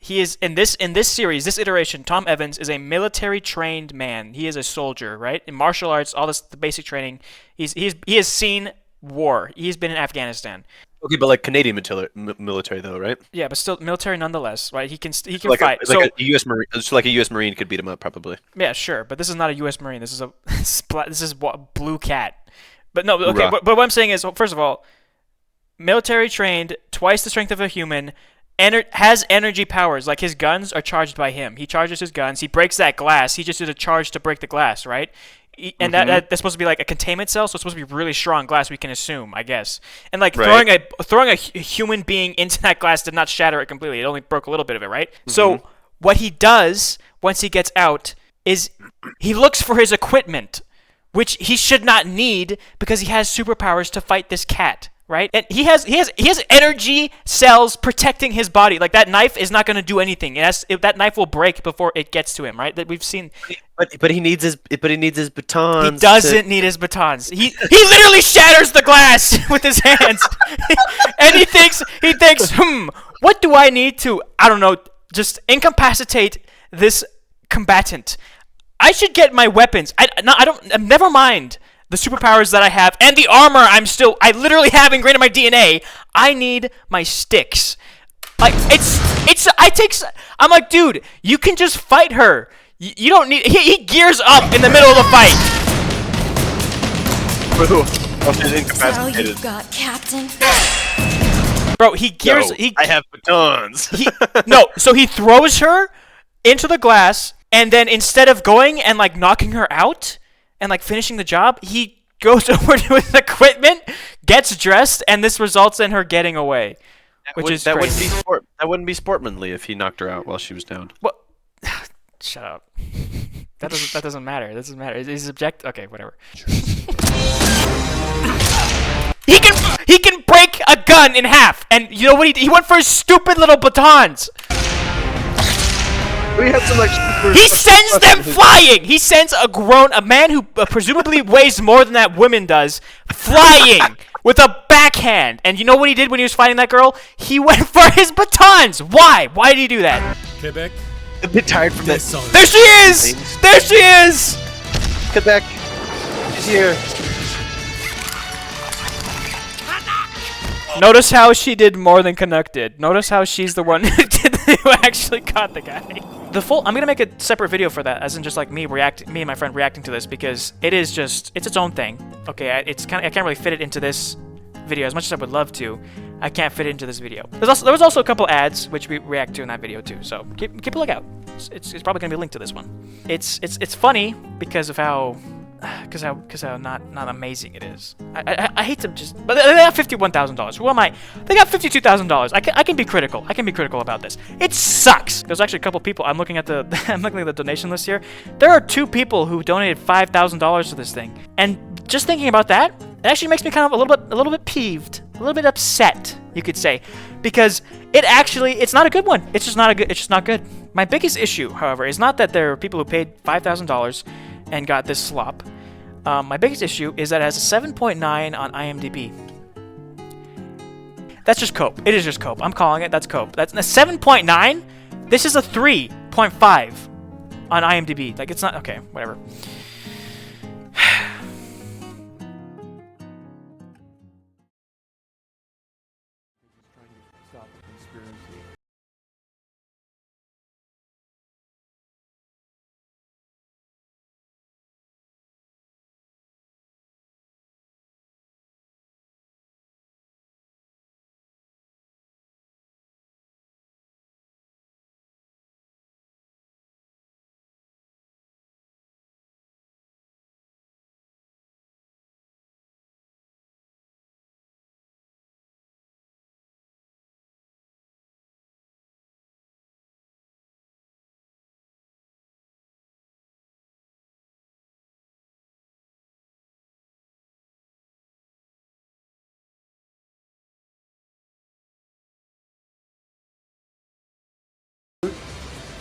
Speaker 3: He is in this series, this iteration. Tom Evans is a military trained man. He is a soldier, right? In martial arts, all this the basic training. He has seen war. He's been in Afghanistan.
Speaker 4: Okay, but like Canadian military though, right?
Speaker 3: Yeah, but still military nonetheless, right? He can
Speaker 4: Like
Speaker 3: fight.
Speaker 4: a U.S. Marine, just like a U.S. Marine could beat him up probably.
Speaker 3: Yeah, sure, but this is not a U.S. Marine. This is Blue Cat. But no, okay.
Speaker 4: Hoorah.
Speaker 3: But what I'm saying is, first of all, military trained, twice the strength of a human, has energy powers. Like his guns are charged by him. He charges his guns. He breaks that glass. He just did a charge to break the glass, right? And that's supposed to be like a containment cell, so it's supposed to be really strong glass. We can assume, I guess. And like
Speaker 4: Right.
Speaker 3: throwing a human being into that glass did not shatter it completely. It only broke a little bit of it, right? So what he does once he gets out is he looks for his equipment, which he should not need because he has superpowers to fight this cat. Right, and he has energy cells protecting his body. Like that knife is not going to do anything. That knife will break before it gets to him. Right, that we've seen.
Speaker 4: But he needs his batons.
Speaker 3: He doesn't need his batons. He literally shatters the glass with his hands, and he thinks, what do I need to? I don't know. Just incapacitate this combatant. I should get my weapons. I don't. Never mind the superpowers that I have and the armor I literally have ingrained in my DNA. I need my sticks. Like I'm like, dude, you can just fight her. You don't need. He gears up in the middle of the fight.
Speaker 4: She's incapacitated.
Speaker 5: You've got, Captain.
Speaker 3: Bro, he gears.
Speaker 4: No, I have batons.
Speaker 3: So he throws her into the glass, and then instead of going and like knocking her out and like finishing the job, he goes over to his equipment, gets dressed, and this results in her getting away.
Speaker 4: That wouldn't be sportsmanly if he knocked her out while she was down.
Speaker 3: What? Shut up. That doesn't matter. That doesn't matter. Is object? Okay, whatever. He can break a gun in half, and you know what he went for his stupid little batons.
Speaker 6: We had some like.
Speaker 3: He sends them flying. He sends a man who presumably weighs more than that woman does, flying with a backhand. And you know what he did when he was fighting that girl? He went for his batons. Why? Why did he do that?
Speaker 2: Quebec,
Speaker 4: A bit tired from that.
Speaker 3: There she is. There she is.
Speaker 4: Quebec. She's here.
Speaker 3: Notice how she did more than Canuck did. Notice how she's the one who actually caught the guy. I'm gonna make a separate video for that, as in just like me and my friend reacting to this, because it's its own thing. Okay, I can't really fit it into this video as much as I would love to. I can't fit it into this video. There was also a couple ads which we react to in that video too. So keep a lookout. It's probably gonna be linked to this one. It's funny because of how not amazing it is. I hate to just, but they got $51,000. Who am I? They got $52,000. I can be critical. I can be critical about this. It sucks. There's actually a couple people. I'm looking at the donation list here. There are 2 people who donated $5,000 to this thing, and just thinking about that, it actually makes me kind of a little bit peeved, a little bit upset, you could say, because it's not a good one. It's just not good. My biggest issue, however, is not that there are people who paid $5,000 and got this slop. My biggest issue is that it has a 7.9 on IMDb. That's just cope. It is just cope. I'm calling it. That's cope. That's a 7.9. This is a 3.5 on IMDb. Like, it's not okay. Whatever.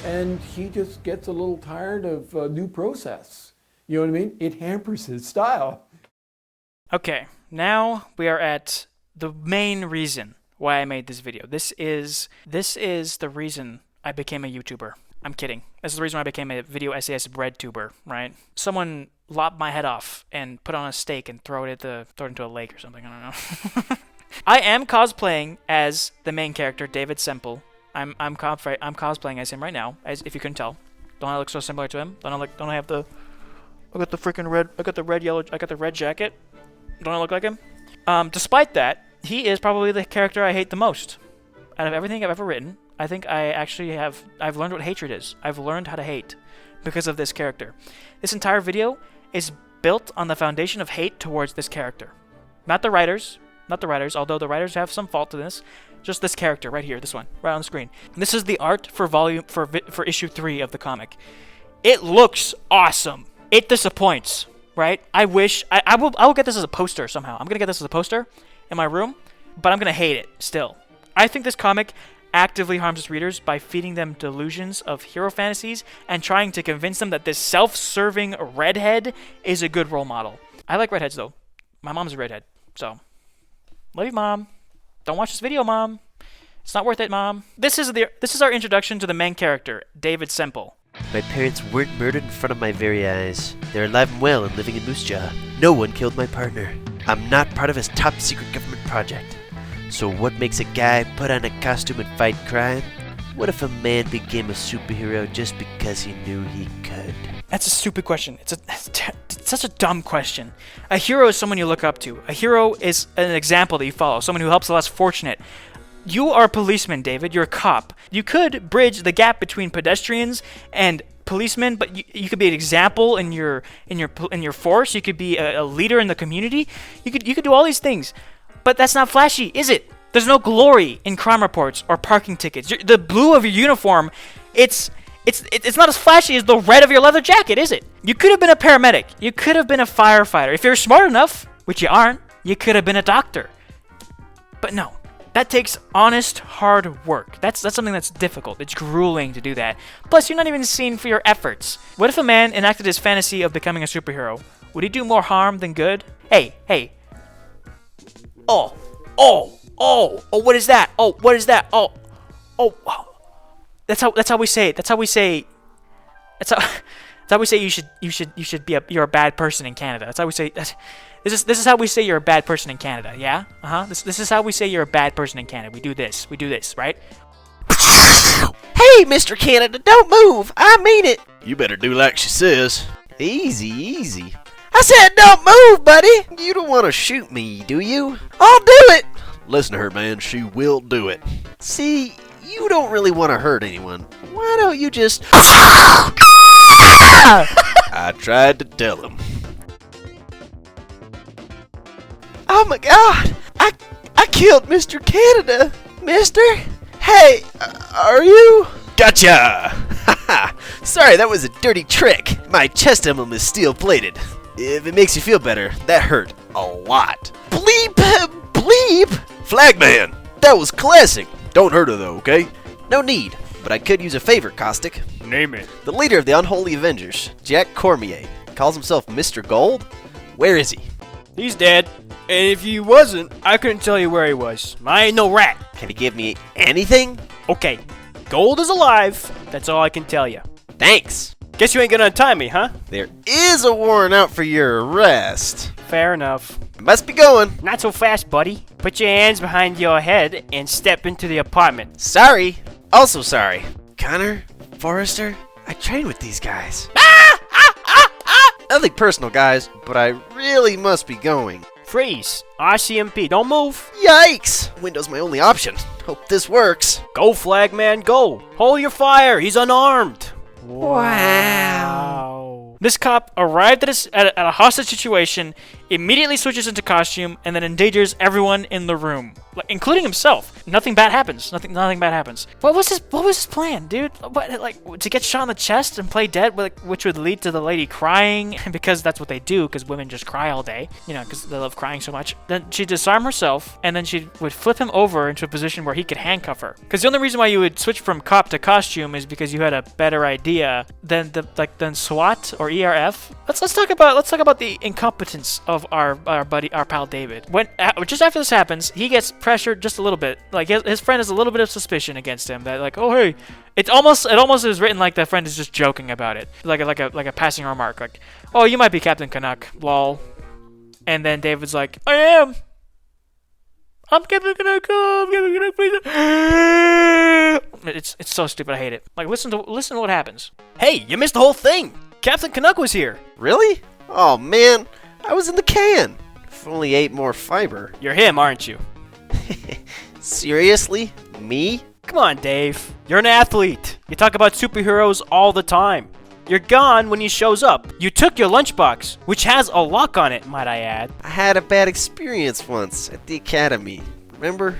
Speaker 5: and he just gets a little tired of new process. You know what I mean? It hampers his style.
Speaker 3: Okay, now we are at the main reason why I made this video. This is the reason I became a YouTuber. I'm kidding. This is the reason why I became a video essayist breadtuber, right? Someone lopped my head off and put on a stake and throw it into a lake or something. I don't know. I am cosplaying as the main character, David Semple. I'm cosplaying as him right now, as if you couldn't tell. Don't I look so similar to him? Don't I have the? I got the freaking red. I got the red jacket. Don't I look like him? Despite that, he is probably the character I hate the most out of everything I've ever written. I think I've learned what hatred is. I've learned how to hate because of this character. This entire video is built on the foundation of hate towards this character. Not the writers, although the writers have some fault to this. Just this character right here, this one, right on the screen. This is the art for issue 3 of the comic. It looks awesome. It disappoints, right? I wish I will get this as a poster somehow. I'm gonna get this as a poster in my room, but I'm gonna hate it still. I think this comic actively harms its readers by feeding them delusions of hero fantasies and trying to convince them that this self-serving redhead is a good role model. I like redheads though. My mom's a redhead, so love you, Mom. Don't watch this video, Mom. It's not worth it, Mom. This is our introduction to the main character, David Semple.
Speaker 8: My parents weren't murdered in front of my very eyes. They're alive and well and living in Moose Jaw. No one killed my partner. I'm not part of his top secret government project. So what makes a guy put on a costume and fight crime? What if a man became a superhero just because he knew he could?
Speaker 3: That's a stupid question. It's such a dumb question. A hero is someone you look up to. A hero is an example that you follow, someone who helps the less fortunate. You are a policeman, David. You're a cop. You could bridge the gap between pedestrians and policemen, but you could be an example in your force. You could be a leader in the community. You could do all these things. But that's not flashy, is it? There's no glory in crime reports or parking tickets. The blue of your uniform, it's not as flashy as the red of your leather jacket, is it? You could have been a paramedic. You could have been a firefighter. If you're smart enough, which you aren't, you could have been a doctor. But no, that takes honest, hard work. That's something that's difficult. It's grueling to do that. Plus, you're not even seen for your efforts. What if a man enacted his fantasy of becoming a superhero? Would he do more harm than good? Hey. Oh, what is that? What is that? That's how we say it. That's how we say you're a bad person in Canada. That's how we say this is how we say you're a bad person in Canada. Yeah? This is how we say you're a bad person in Canada. We do this, right?
Speaker 8: Hey, Mr. Canada, don't move. I mean it. You better do like she says. Easy. I said don't move, buddy. You don't want to shoot me, do you? I'll do it. Listen to her, man. She will do it. See, you don't really want to hurt anyone. Why don't you just... I tried to tell him. Oh my God. I killed Mr. Canada. Mister? Hey, are you? Gotcha. Sorry, that was a dirty trick. My chest emblem is steel-plated. If it makes you feel better, that hurt a lot. Bleep! Flagman! That was classic. Don't hurt her though, okay? No need, but I could use a favor, Caustic.
Speaker 9: Name it.
Speaker 8: The leader of the Unholy Avengers, Jack Cormier, calls himself Mr. Gold? Where is he?
Speaker 9: He's dead. And if he wasn't, I couldn't tell you where he was. I ain't no rat.
Speaker 8: Can he give me anything?
Speaker 9: Okay, Gold is alive. That's all I can tell you.
Speaker 8: Thanks.
Speaker 9: Guess you ain't gonna untie me, huh?
Speaker 8: There is a warrant out for your arrest.
Speaker 9: Fair enough.
Speaker 8: I must be going.
Speaker 9: Not so fast, buddy. Put your hands behind your head and step into the apartment.
Speaker 8: Sorry. Also sorry. Connor, Forrester, I train with these guys. Nothing personal, guys, but I really must be going.
Speaker 9: Freeze. RCMP, don't move.
Speaker 8: Yikes! Window's my only option. Hope this works.
Speaker 9: Go, Flagman, go. Hold your fire. He's unarmed.
Speaker 8: Wow.
Speaker 3: This cop arrived at a hostage situation immediately switches into costume, and then endangers everyone in the room, including himself. Nothing bad happens. Nothing bad happens. What was his plan, dude? What, like, to get shot in the chest and play dead, which would lead to the lady crying, because that's what they do, because women just cry all day, you know, because they love crying so much. Then she'd disarm herself, and then she would flip him over into a position where he could handcuff her. Because the only reason why you would switch from cop to costume is because you had a better idea than than SWAT or ERF. Let's talk about the incompetence of our pal David. When just after this happens, he gets pressured just a little bit. Like his friend has a little bit of suspicion against him that, like, oh hey, it almost is written like that friend is just joking about it, like a passing remark, like, oh, you might be Captain Canuck, lol. And then David's like, I am. I'm Captain Canuck. I'm Captain Canuck, please. It's so stupid. I hate it. Like, listen to what happens.
Speaker 9: Hey, you missed the whole thing. Captain Canuck was here.
Speaker 8: Really? Oh man, I was in the can. If only ate more fiber.
Speaker 9: You're him, aren't you?
Speaker 8: Seriously? Me?
Speaker 9: Come on, Dave. You're an athlete. You talk about superheroes all the time. You're gone when he shows up. You took your lunchbox, which has a lock on it, might I add.
Speaker 8: I had a bad experience once at the academy. Remember?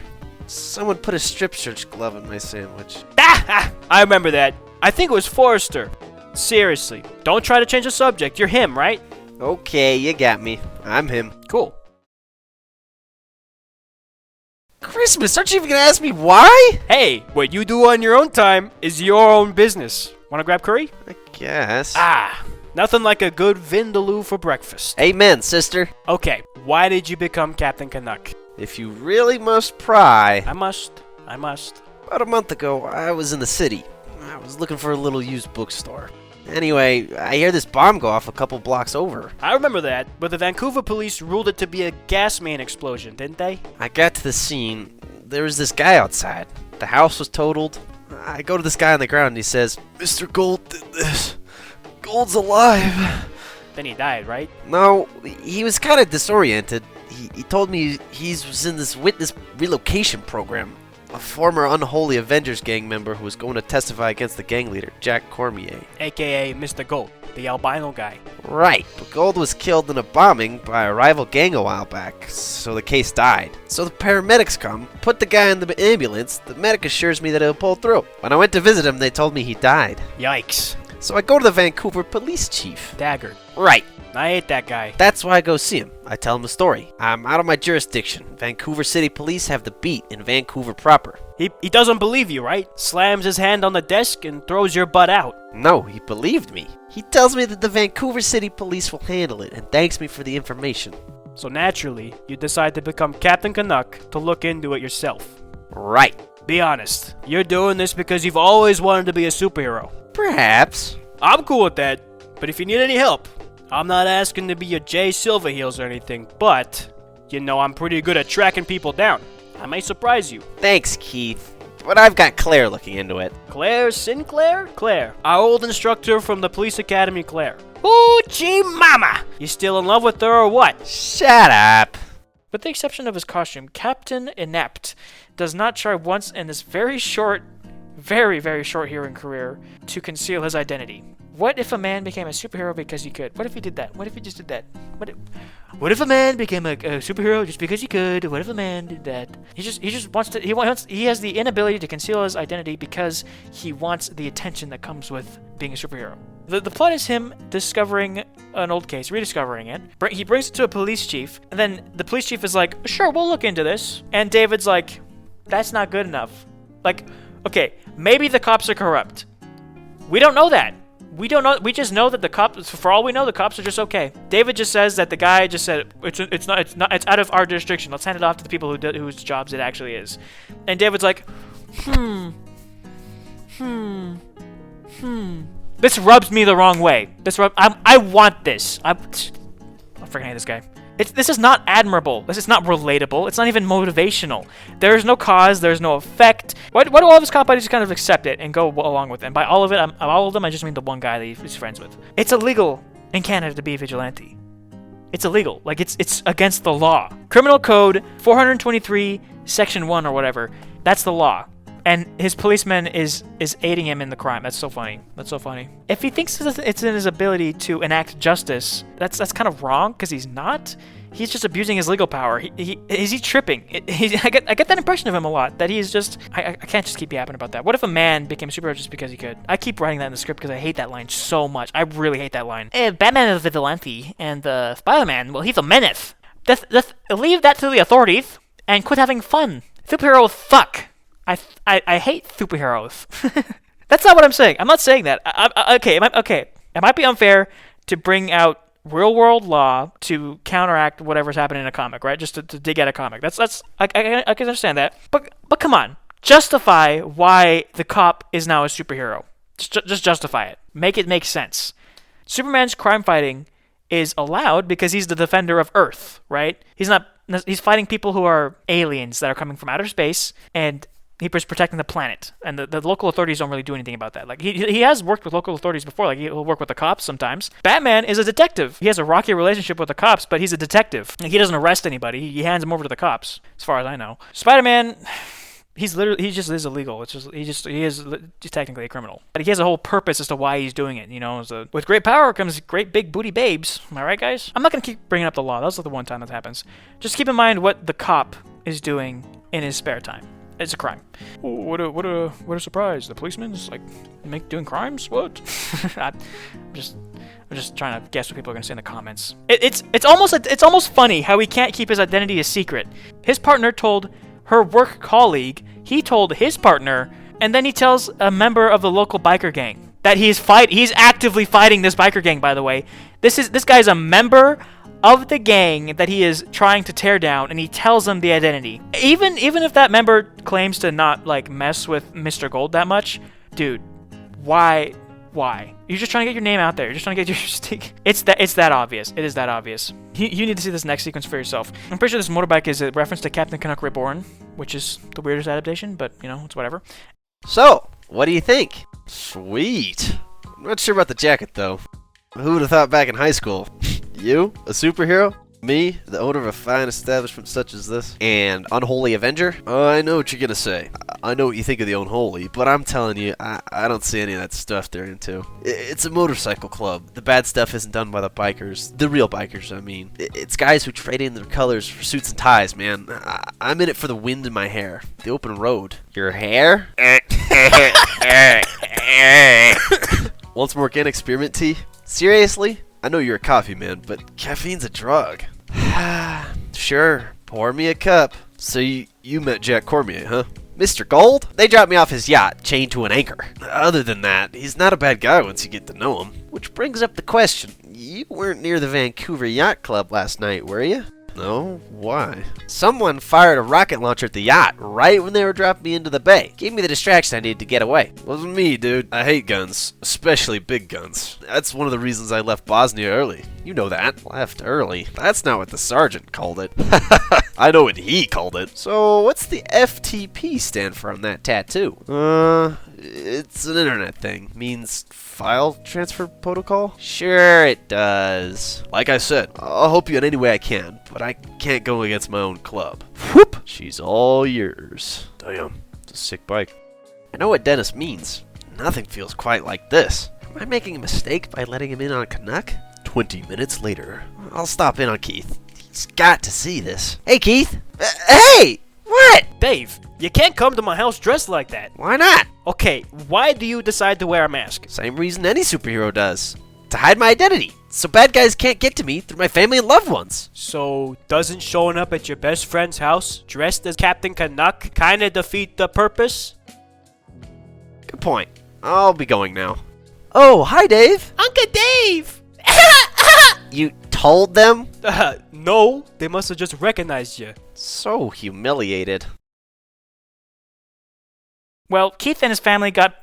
Speaker 8: Someone put a strip search glove in my sandwich.
Speaker 9: I remember that. I think it was Forrester. Seriously, don't try to change the subject. You're him, right?
Speaker 8: Okay, you got me. I'm him.
Speaker 9: Cool.
Speaker 8: Christmas, aren't you even gonna ask me why?
Speaker 9: Hey, what you do on your own time is your own business. Wanna grab curry?
Speaker 8: I guess.
Speaker 9: Nothing like a good vindaloo for breakfast.
Speaker 8: Amen, sister.
Speaker 9: Okay, why did you become Captain Canuck?
Speaker 8: If you really must pry.
Speaker 9: I must.
Speaker 8: About a month ago, I was in the city. I was looking for a little used bookstore. Anyway, I hear this bomb go off a couple blocks over.
Speaker 9: I remember that, but the Vancouver police ruled it to be a gas main explosion, didn't they?
Speaker 8: I got to the scene. There was this guy outside. The house was totaled. I go to this guy on the ground and he says, Mr. Gold did this. Gold's alive.
Speaker 9: Then he died, right?
Speaker 8: No, he was kind of disoriented. He told me he was in this witness relocation program. A former Unholy Avengers gang member who was going to testify against the gang leader, Jack Cormier.
Speaker 9: AKA Mr. Gold, the albino guy.
Speaker 8: Right, but Gold was killed in a bombing by a rival gang a while back, so the case died. So the paramedics come, put the guy in the ambulance. The medic assures me that he'll pull through. When I went to visit him, they told me he died.
Speaker 9: Yikes.
Speaker 8: So I go to the Vancouver police chief.
Speaker 9: Dagger.
Speaker 8: Right.
Speaker 9: I hate that guy.
Speaker 8: That's why I go see him. I tell him the story. I'm out of my jurisdiction. Vancouver City Police have the beat in Vancouver proper.
Speaker 9: He doesn't believe you, right? Slams his hand on the desk and throws your butt out.
Speaker 8: No, he believed me. He tells me that the Vancouver City Police will handle it and thanks me for the information.
Speaker 9: So naturally, you decide to become Captain Canuck to look into it yourself.
Speaker 8: Right.
Speaker 9: Be honest. You're doing this because you've always wanted to be a superhero.
Speaker 8: Perhaps.
Speaker 9: I'm cool with that, but if you need any help, I'm not asking to be your Jay Silverheels or anything, but you know I'm pretty good at tracking people down. I may surprise you.
Speaker 8: Thanks, Keith. But I've got Claire looking into it.
Speaker 9: Claire Sinclair? Claire. Our old instructor from the police academy, Claire. Ooh, gee mama! You still in love with her or what?
Speaker 8: Shut up.
Speaker 3: With the exception of his costume, Captain Inept does not try once in this very short heroing career to conceal his identity. What if a man became a superhero because he could? What if he did that? What if he just did that? What if a man became a superhero just because he could? What if a man did that? He just wants to. He has the inability to conceal his identity because he wants the attention that comes with being a superhero. The plot is him discovering an old case, rediscovering it. He brings it to a police chief, and then the police chief is like, "Sure, we'll look into this." And David's like, "That's not good enough." Like, okay, maybe the cops are corrupt. We don't know that. We don't know. We just know that the cops. For all we know, the cops are just okay. David just says that the guy just said it's not. It's out of our jurisdiction. Let's hand it off to the people whose jobs it actually is. And David's like, This rubs me the wrong way. I want this. I freaking hate this guy. This is not admirable. This is not relatable. It's not even motivational. There's no cause. There's no effect. Why do all of his cop buddies just kind of accept it and go along with it? And by all of them, I just mean the one guy that he's friends with. It's illegal in Canada to be a vigilante. It's illegal. Like, it's against the law. Criminal Code 423, Section 1 or whatever. That's the law. And his policeman is aiding him in the crime. That's so funny. That's so funny. If he thinks it's in his ability to enact justice, that's kind of wrong, because he's not. he's just abusing his legal power. Is he tripping? I get that impression of him a lot, that he's just, I can't just keep yapping about that. What if a man became a superhero just because he could? I keep writing that in the script because I hate that line so much. I really hate that line. Batman is a vigilante, and Spider-Man, well, he's a menace. Just leave that to the authorities and quit having fun. Superheroes suck. I hate superheroes. That's not what I'm saying. I'm not saying that. Okay. It might be unfair to bring out real world law to counteract whatever's happening in a comic, right? Just to dig at a comic. I can understand that. But come on, justify why the cop is now a superhero. Just justify it. Make it make sense. Superman's crime fighting is allowed because he's the defender of Earth, right? He's fighting people who are aliens that are coming from outer space, and he's protecting the planet. And the local authorities don't really do anything about that. Like, he has worked with local authorities before. Like, he'll work with the cops sometimes. Batman is a detective. He has a rocky relationship with the cops, but he's a detective. Like, he doesn't arrest anybody. He hands them over to the cops, as far as I know. Spider-Man, he just is illegal. He's technically a criminal. But he has a whole purpose as to why he's doing it. You know, with great power comes great big booty babes. Am I right, guys? I'm not gonna keep bringing up the law. That's the one time that happens. Just keep in mind what the cop is doing in his spare time. It's a crime. Oh, what a surprise! The policeman's like doing crimes. What? I'm just trying to guess what people are gonna say in the comments. It's almost funny how he can't keep his identity a secret. His partner told her work colleague, he told his partner, and then he tells a member of the local biker gang that he's actively fighting this biker gang, by the way. This guy's a member of the gang that he is trying to tear down, and he tells them the identity. Even if that member claims to not like mess with Mr. Gold that much, dude, why? You're just trying to get your name out there. You're just trying to get your stick. It's that obvious. It is that obvious. You need to see this next sequence for yourself. I'm pretty sure this motorbike is a reference to Captain Canuck Reborn, which is the weirdest adaptation, but you know, it's whatever.
Speaker 8: So, what do you think? Sweet. I'm not sure about the jacket though. Who would have thought back in high school? You, a superhero? Me, the owner of a fine establishment such as this? And Unholy Avenger? I know what you're gonna say. I know what you think of the Unholy, but I'm telling you, I don't see any of that stuff they're into. It's a motorcycle club. The bad stuff isn't done by the bikers. The real bikers, I mean. It's guys who trade in their colors for suits and ties, man. I'm in it for the wind in my hair. The open road. Your hair? Want some organic spearmint tea? Seriously? I know you're a coffee man, but caffeine's a drug. Sure, pour me a cup. So you met Jack Cormier, huh? Mr. Gold? They dropped me off his yacht, chained to an anchor. Other than that, he's not a bad guy once you get to know him. Which brings up the question. You weren't near the Vancouver Yacht Club last night, were you? No? Why? Someone fired a rocket launcher at the yacht right when they were dropping me into the bay. Gave me the distraction I needed to get away. Wasn't me, dude. I hate guns, especially big guns. That's one of the reasons I left Bosnia early. You know that. Left early. That's not what the sergeant called it. I know what he called it. So, what's the FTP stand for on that tattoo? It's an internet thing. Means file transfer protocol? Sure it does. Like I said, I'll help you in any way I can, but I can't go against my own club. Whoop! She's all yours. Damn, it's a sick bike. I know what Dennis means. Nothing feels quite like this. Am I making a mistake by letting him in on Canuck? 20 minutes later. I'll stop in on Keith. He's got to see this. Hey, Keith! Hey! What?
Speaker 9: Dave, you can't come to my house dressed like that.
Speaker 8: Why not?
Speaker 9: Okay, why do you decide to wear a mask?
Speaker 8: Same reason any superhero does. To hide my identity. So bad guys can't get to me through my family and loved ones.
Speaker 9: So, doesn't showing up at your best friend's house, dressed as Captain Canuck, kinda defeat the purpose?
Speaker 8: Good point. I'll be going now. Oh, hi, Dave.
Speaker 9: Uncle Dave!
Speaker 8: You told them?
Speaker 9: No, they must have just recognized you.
Speaker 8: So humiliated.
Speaker 3: Well, Keith and his family got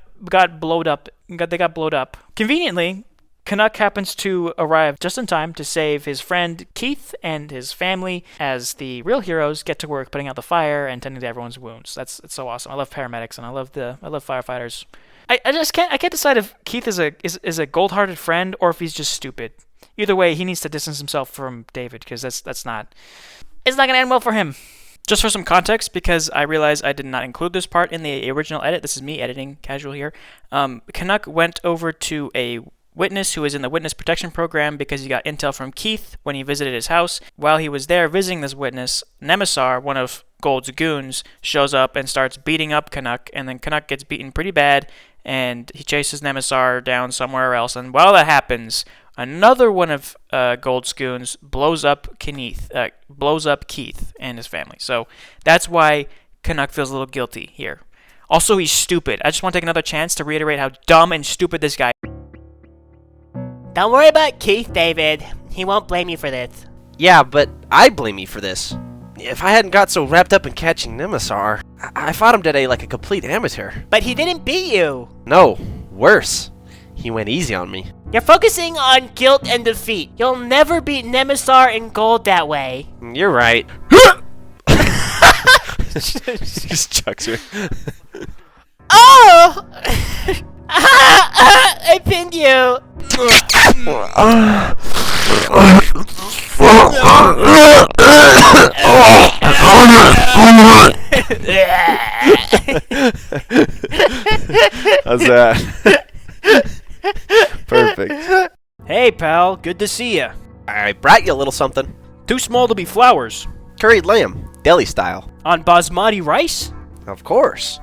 Speaker 3: blowed up. They got blowed up. Conveniently, Canuck happens to arrive just in time to save his friend Keith and his family as the real heroes get to work putting out the fire and tending to everyone's wounds. It's so awesome. I love paramedics and I love firefighters. I just can't decide if Keith is a gold-hearted friend or if he's just stupid. Either way, he needs to distance himself from David because it's not gonna end well for him. Just for some context, because I realized I did not include this part in the original edit. This is me editing casual here. Canuck went over to a witness who is in the witness protection program because he got intel from Keith when he visited his house. While he was there visiting this witness, Nemesis, one of Gold's goons, shows up and starts beating up Canuck, and then Canuck gets beaten pretty bad, and he chases Nemesis down somewhere else. And while that happens, another one of Gold's goons blows up Keith and his family. So that's why Canuck feels a little guilty here. Also, he's stupid. I just want to take another chance to reiterate how dumb and stupid this guy is.
Speaker 9: Don't worry about Keith, David. He won't blame you for this.
Speaker 8: Yeah, but I blame you for this. If I hadn't got so wrapped up in catching Nemesis, I fought him today like a complete amateur.
Speaker 9: But he didn't beat you.
Speaker 8: No, worse. He went easy on me.
Speaker 9: You're focusing on guilt and defeat. You'll never beat Nemesis and Gold that way.
Speaker 8: You're right. Just chucks her.
Speaker 9: Oh! I pinned you.
Speaker 8: How's that? Perfect.
Speaker 9: Hey, pal. Good to see ya.
Speaker 8: I brought you a little something.
Speaker 9: Too small to be flowers.
Speaker 8: Curried lamb, deli style.
Speaker 9: On basmati rice?
Speaker 8: Of course.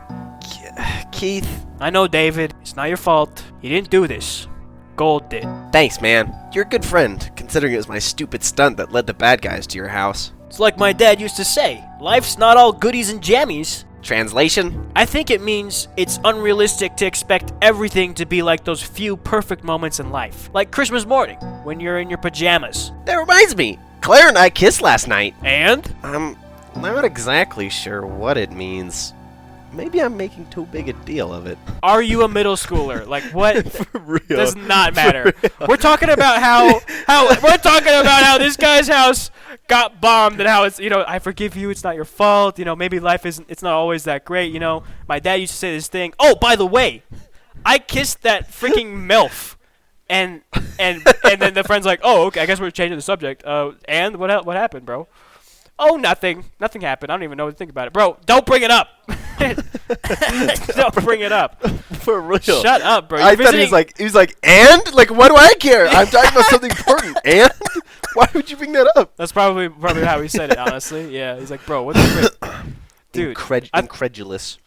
Speaker 8: Keith.
Speaker 9: I know, David. It's not your fault. You didn't do this. Gold did.
Speaker 8: Thanks, man. You're a good friend, considering it was my stupid stunt that led the bad guys to your house.
Speaker 9: It's like my dad used to say, life's not all goodies and jammies.
Speaker 8: Translation?
Speaker 9: I think it means it's unrealistic to expect everything to be like those few perfect moments in life. Like Christmas morning, when you're in your pajamas.
Speaker 8: That reminds me. Claire and I kissed last night.
Speaker 9: And?
Speaker 8: I'm not exactly sure what it means. Maybe I'm making too big a deal of it.
Speaker 9: Are you a middle schooler? Like what?
Speaker 8: For real.
Speaker 9: Does not matter. We're talking about how this guy's house got bombed and how it's, I forgive you, it's not your fault, maybe life it's not always that great, My dad used to say this thing. Oh, by the way, I kissed that freaking MILF. And then the friend's like, "Oh, okay, I guess we're changing the subject." And what happened, bro? Oh, nothing. Nothing happened. I don't even know what to think about it. Bro, don't bring it up. Don't bring it up.
Speaker 8: For real.
Speaker 9: Shut up, bro.
Speaker 8: I thought he was like, and? Like, what do I care? I'm talking about something important. And? Why would you bring that up?
Speaker 9: That's probably how he said it, honestly. Yeah, he's like, bro, what the frick? Dude.
Speaker 8: Incredulous.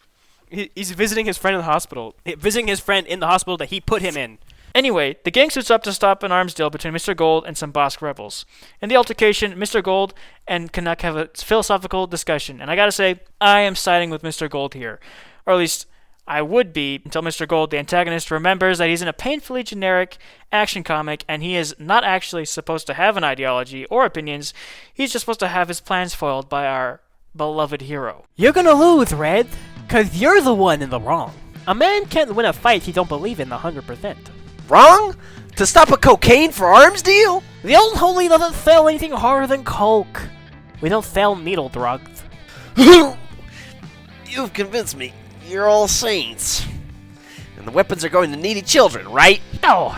Speaker 9: He's visiting his friend in the hospital. Visiting his friend in the hospital that he put him in.
Speaker 3: Anyway, the gang suits up to stop an arms deal between Mr. Gold and some Bosk rebels. In the altercation, Mr. Gold and Canuck have a philosophical discussion, and I gotta say, I am siding with Mr. Gold here. Or at least, I would be until Mr. Gold, the antagonist, remembers that he's in a painfully generic action comic, and he is not actually supposed to have an ideology or opinions. He's just supposed to have his plans foiled by our beloved hero.
Speaker 9: You're gonna lose, Red, 'cause you're the one in the wrong. A man can't win a fight he don't believe in 100%.
Speaker 8: Wrong? To stop a cocaine for arms deal?
Speaker 9: The Unholy doesn't sell anything harder than coke. We don't sell needle drugs.
Speaker 8: You've convinced me. You're all saints. And the weapons are going to needy children, right?
Speaker 9: No.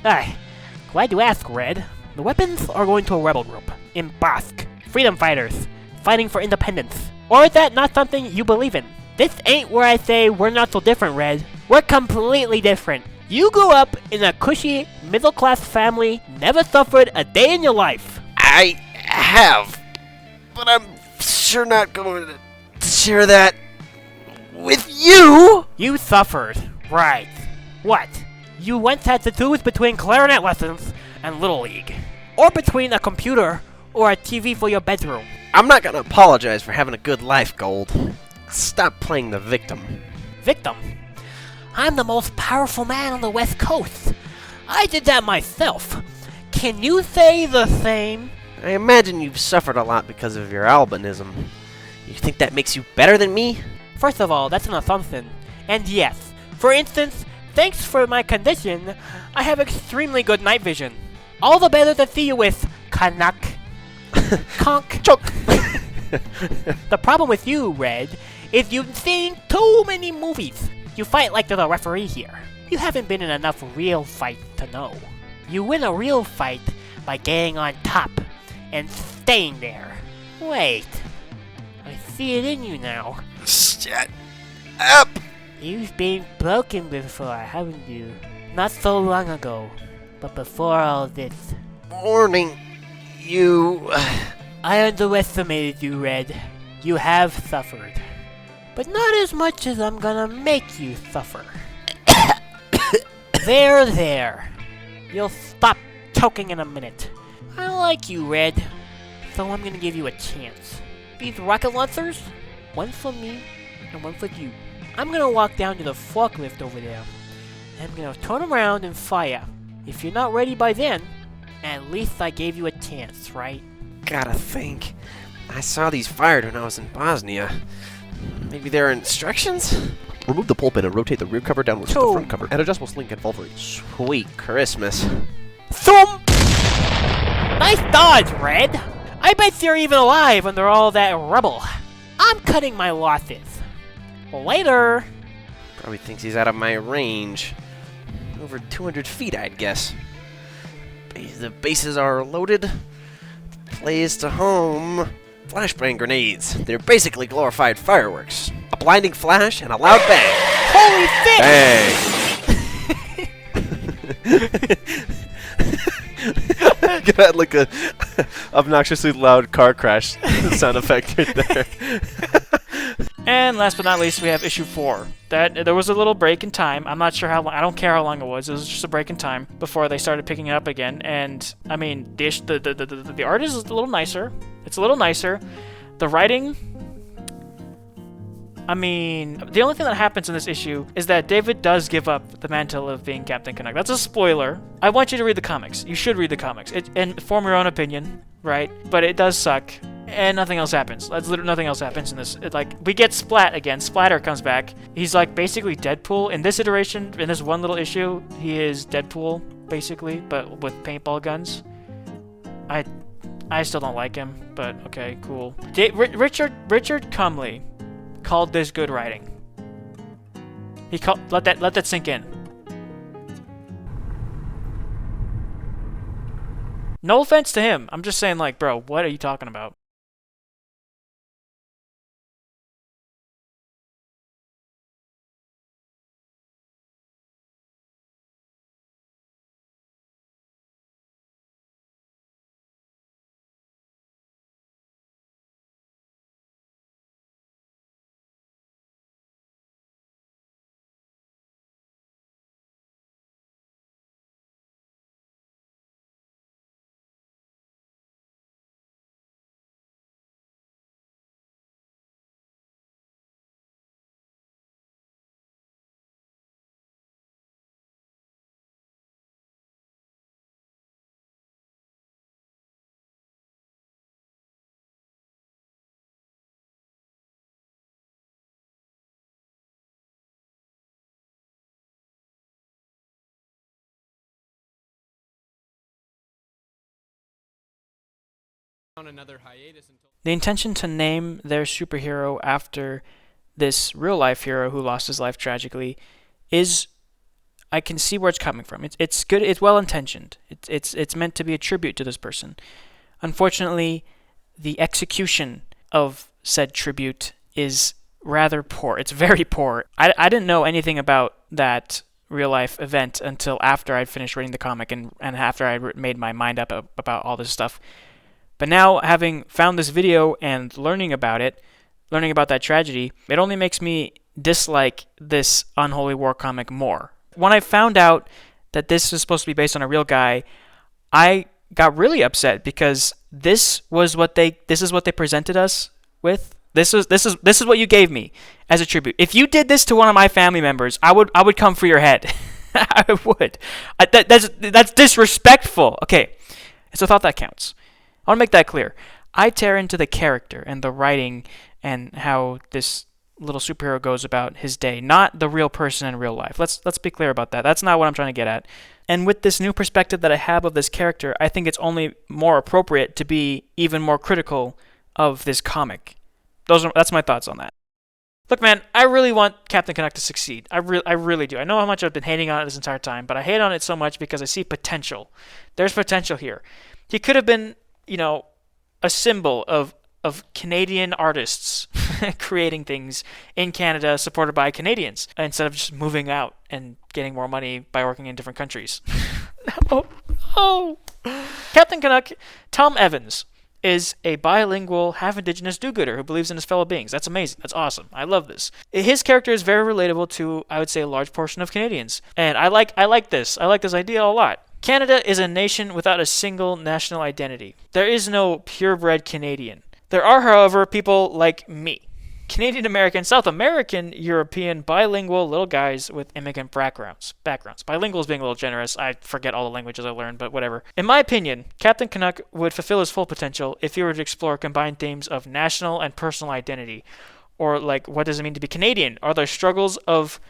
Speaker 9: Glad you asked, Red. The weapons are going to a rebel group in Bosk. Freedom fighters. Fighting for independence. Or is that not something you believe in? This ain't where I say we're not so different, Red. We're completely different. You grew up in a cushy, middle-class family, never suffered a day in your life.
Speaker 8: I have, but I'm sure not going to share that with you.
Speaker 9: You suffered, right. What? You once had to choose between clarinet lessons and Little League. Or between a computer or a TV for your bedroom.
Speaker 8: I'm not going to apologize for having a good life, Gold. Stop playing the victim.
Speaker 9: Victim? I'm the most powerful man on the West Coast. I did that myself. Can you say the same?
Speaker 8: I imagine you've suffered a lot because of your albinism. You think that makes you better than me?
Speaker 9: First of all, that's an assumption. And yes, for instance, thanks for my condition, I have extremely good night vision. All the better to see you with, Canuck. Conk.
Speaker 8: Choke.
Speaker 9: The problem with you, Red, is you've seen too many movies. You fight like there's a referee here. You haven't been in enough real fights to know. You win a real fight by getting on top and staying there. Wait, I see it in you now.
Speaker 8: Shut up!
Speaker 9: You've been broken before, haven't you? Not so long ago, but before all this.
Speaker 8: Warning, you...
Speaker 9: I underestimated you, Red. You have suffered. But not as much as I'm gonna make you suffer. There. You'll stop choking in a minute. I like you, Red. So I'm gonna give you a chance. These rocket launchers, one for me and one for you. I'm gonna walk down to the forklift over there. And I'm gonna turn around and fire. If you're not ready by then, at least I gave you a chance, right?
Speaker 8: Gotta think. I saw these fired when I was in Bosnia. Maybe there are instructions? Remove the pulpit and rotate the rear cover downwards to the front cover. And adjustable sling can fall free. Sweet Christmas.
Speaker 9: Thump! Nice dodge, Red! I bet you're even alive under all that rubble. I'm cutting my losses. Later!
Speaker 8: Probably thinks he's out of my range. Over 200 feet, I'd guess. The bases are loaded. Plays to home. Flashbang grenades. They're basically glorified fireworks. A blinding flash and a loud bang.
Speaker 9: Holy shit!
Speaker 8: Bang! Get that like a obnoxiously loud car crash sound effect right there.
Speaker 3: And last but not least, we have issue 4. There was a little break in time. I'm not sure how long. I don't care how long it was. It was just a break in time before they started picking it up again. And I mean, the art is a little nicer. It's a little nicer. The writing. I mean, the only thing that happens in this issue is that David does give up the mantle of being Captain Canuck. That's a spoiler. I want you to read the comics. You should read the comics and form your own opinion, right? But it does suck. And nothing else happens. That's literally nothing else happens in this. We get Splat again. Splatter comes back. He's like basically Deadpool. In this iteration, in this one little issue, he is Deadpool, basically, but with paintball guns. I still don't like him, but okay, cool. Richard Cumley called this good writing. Let that sink in. No offense to him. I'm just saying, like, bro, what are you talking about? The intention to name their superhero after this real-life hero who lost his life tragically is, I can see where it's coming from. It's good. It's well-intentioned. It's meant to be a tribute to this person. Unfortunately, the execution of said tribute is rather poor. It's very poor. I didn't know anything about that real-life event until after I'd finished reading the comic and after I made my mind up about all this stuff. But now, having found this video and learning about that tragedy, it only makes me dislike this Unholy War comic more. When I found out that this was supposed to be based on a real guy, I got really upset because this is what they presented us with. This is what you gave me as a tribute. If you did this to one of my family members, I would come for your head. I would. That's disrespectful. Okay, it's a thought that counts. I want to make that clear. I tear into the character and the writing and how this little superhero goes about his day, not the real person in real life. Let's be clear about that. That's not what I'm trying to get at. And with this new perspective that I have of this character, I think it's only more appropriate to be even more critical of this comic. That's my thoughts on that. Look, man, I really want Captain Canuck to succeed. I really do. I know how much I've been hating on it this entire time, but I hate on it so much because I see potential. There's potential here. He could have been, a symbol of Canadian artists creating things in Canada supported by Canadians instead of just moving out and getting more money by working in different countries. Oh. Captain Canuck, Tom Evans, is a bilingual, half-indigenous do-gooder who believes in his fellow beings. That's amazing. That's awesome. I love this. His character is very relatable to, I would say, a large portion of Canadians. And I like this. I like this idea a lot. Canada is a nation without a single national identity. There is no purebred Canadian. There are, however, people like me. Canadian American, South American, European, bilingual little guys with immigrant backgrounds. Bilingual is being a little generous. I forget all the languages I learned, but whatever. In my opinion, Captain Canuck would fulfill his full potential if he were to explore combined themes of national and personal identity. Or, like, what does it mean to be Canadian? Are there struggles of...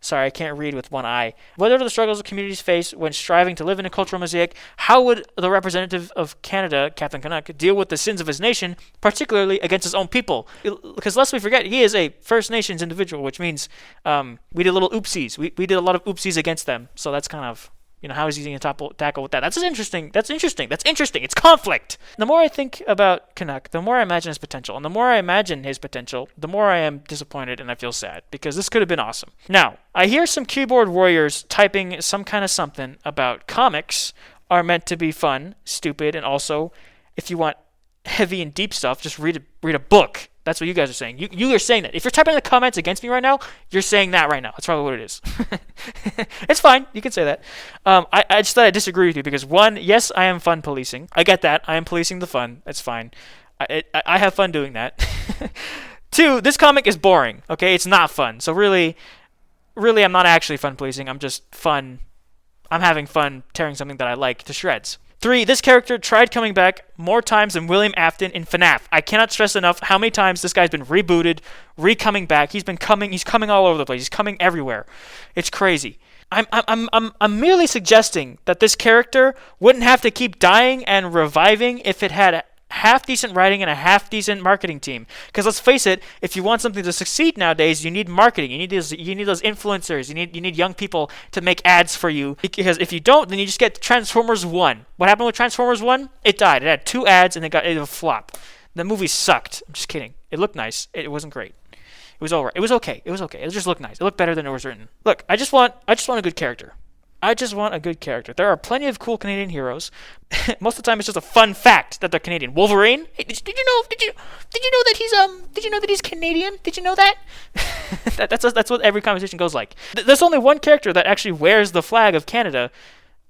Speaker 3: Sorry, I can't read with one eye. What are the struggles that communities face when striving to live in a cultural mosaic? How would the representative of Canada, Captain Canuck, deal with the sins of his nation, particularly against his own people? Because lest we forget, he is a First Nations individual, which means we did little oopsies. We did a lot of oopsies against them. So that's kind of... how is he going to tackle with that? That's interesting. It's conflict. The more I think about Canuck, the more I imagine his potential. And the more I imagine his potential, the more I am disappointed and I feel sad. Because this could have been awesome. Now, I hear some keyboard warriors typing some kind of something about comics are meant to be fun, stupid, and also, if you want heavy and deep stuff, just read a book. That's what you guys are saying. You are saying that. If you're typing in the comments against me right now, you're saying that right now. That's probably what it is. It's fine. You can say that. I just thought I disagree with you because, one, yes, I am fun policing. I get that. I am policing the fun. That's fine. I have fun doing that. Two, this comic is boring. Okay, it's not fun. So really, I'm not actually fun policing. I'm just fun. I'm having fun tearing something that I like to shreds. 3, this character tried coming back more times than William Afton in FNAF. I cannot stress enough how many times this guy's been rebooted, coming back. He's coming all over the place. He's coming everywhere. It's crazy. I'm merely suggesting that this character wouldn't have to keep dying and reviving if it had half-decent writing and a half-decent marketing team. Because let's face it, if you want something to succeed nowadays, you need marketing. You need those influencers. You need young people to make ads for you. Because if you don't, then you just get Transformers 1. What happened with Transformers 1? It died. It had 2 ads and it was a flop. The movie sucked. I'm just kidding. It looked nice. It wasn't great. It was alright. It was okay. It just looked nice. It looked better than it was written. Look, I just want a good character. I just want a good character. There are plenty of cool Canadian heroes. Most of the time, it's just a fun fact that they're Canadian. Wolverine. Hey, did you know that he's Canadian? Did you know that? That's what every conversation goes like. There's only one character that actually wears the flag of Canada,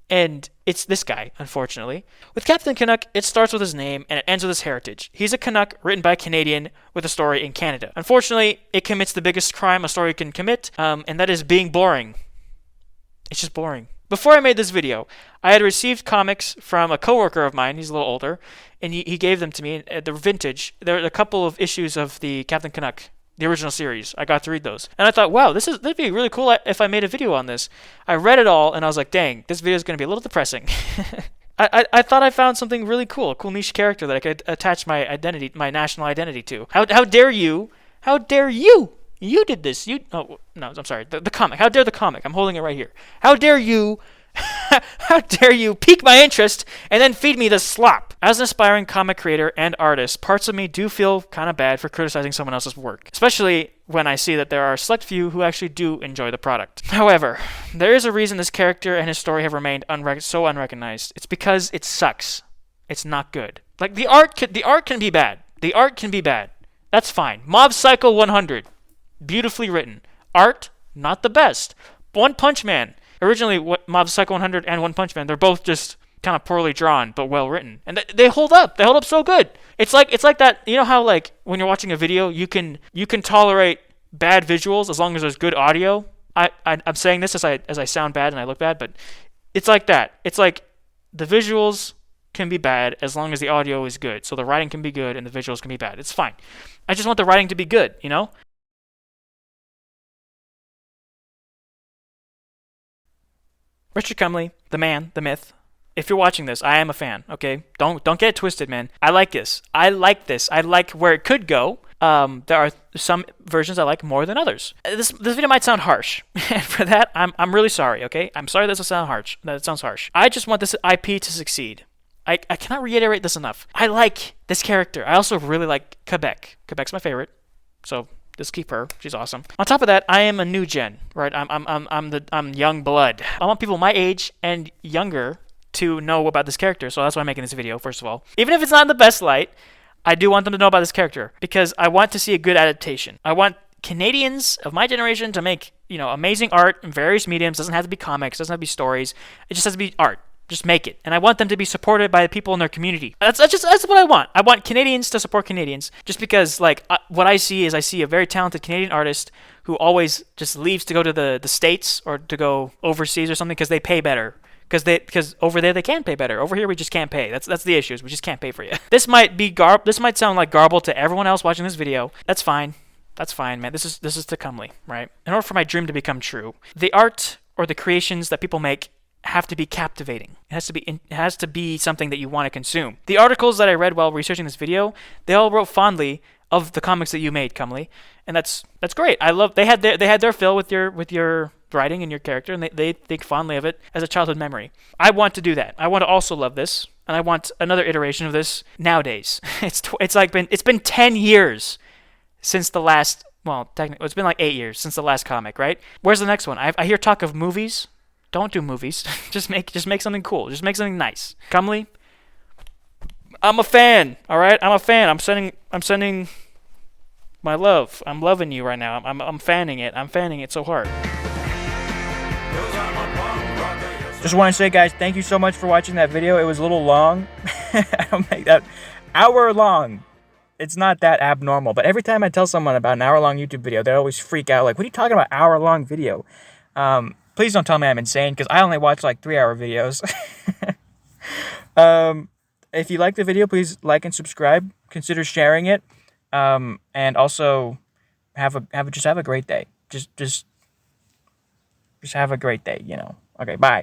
Speaker 3: and it's this guy, unfortunately. With Captain Canuck, it starts with his name and it ends with his heritage. He's a Canuck written by a Canadian with a story in Canada. Unfortunately, it commits the biggest crime a story can commit, and that is being boring. It's just boring. Before I made this video, I had received comics from a coworker of mine. He's a little older, and he gave them to me. They're vintage. There are a couple of issues of the Captain Canuck, the original series. I got to read those, and I thought, wow, that'd be really cool if I made a video on this. I read it all, and I was like, dang, this video is going to be a little depressing. I thought I found something really cool, a cool niche character that I could attach my identity, my national identity to. How dare you? How dare you? You did this. Oh, no, I'm sorry. The comic. How dare the comic? I'm holding it right here. How dare you? How dare you pique my interest and then feed me this slop? As an aspiring comic creator and artist, parts of me do feel kind of bad for criticizing someone else's work, especially when I see that there are a select few who actually do enjoy the product. However, there is a reason this character and his story have remained so unrecognized. It's because it sucks. It's not good. Like the art can be bad. The art can be bad. That's fine. Mob Psycho 100. Beautifully written. Art, not the best. One Punch Man. Originally, Mob Psycho 100 and One Punch Man, they're both just kind of poorly drawn, but well written. And they hold up. They hold up so good. It's like that, you know how like when you're watching a video, you can tolerate bad visuals as long as there's good audio? I'm saying this as I sound bad and I look bad, but it's like that. It's like the visuals can be bad as long as the audio is good. So the writing can be good and the visuals can be bad. It's fine. I just want the writing to be good, you know? Richard Cumley, the man, the myth. If you're watching this, I am a fan, okay? Don't get it twisted, man. I like this. I like where it could go. There are some versions I like more than others. This video might sound harsh, and for that, I'm really sorry, okay? I'm sorry that it sounds harsh. I just want this IP to succeed. I cannot reiterate this enough. I like this character. I also really like Quebec. Quebec's my favorite, so Just keep her. She's awesome. On top of that, I am a new gen, right? I'm young blood. I want people my age and younger to know about this character, so that's why I'm making this video, first of all. Even if it's not in the best light, I do want them to know about this character, because I want to see a good adaptation. I want Canadians of my generation to make, amazing art in various mediums. It doesn't have to be comics, it doesn't have to be stories. It just has to be art. Just make it. And I want them to be supported by the people in their community. That's what I want. I want Canadians to support Canadians, just because, what I see is I see a very talented Canadian artist who always just leaves to go to the States or to go overseas or something because they pay better. Because over there they can pay better. Over here we just can't pay. That's the issue. We just can't pay for you. This might sound like garble to everyone else watching this video. That's fine. That's fine, man. This is to comely, right? In order for my dream to become true, the art or the creations that people make have to be captivating. It has to be something that you want to consume. The articles that I read while researching this video, they all wrote fondly of the comics that you made, Comely, and that's great. I love they had their fill with your writing and your character, and they think fondly of it as a childhood memory. I want to do that. I want to also love this, and I want another iteration of this nowadays. It's been 10 years since the last. Well, technically, it's been like 8 years since the last comic, right? Where's the next one? I hear talk of movies. Don't do movies. just make something cool. Just make something nice. Comely, I'm a fan. All right, I'm a fan. I'm sending my love. I'm loving you right now. I'm fanning it. I'm fanning it so hard.
Speaker 1: Just want to say, guys, thank you so much for watching that video. It was a little long. I don't make that hour long. It's not that abnormal. But every time I tell someone about an hour-long YouTube video, they always freak out. Like, what are you talking about, hour-long video? Please don't tell me I'm insane, because I only watch like 3-hour videos. If you like the video, please like and subscribe. Consider sharing it. And also have a great day. Just have a great day, Okay, bye.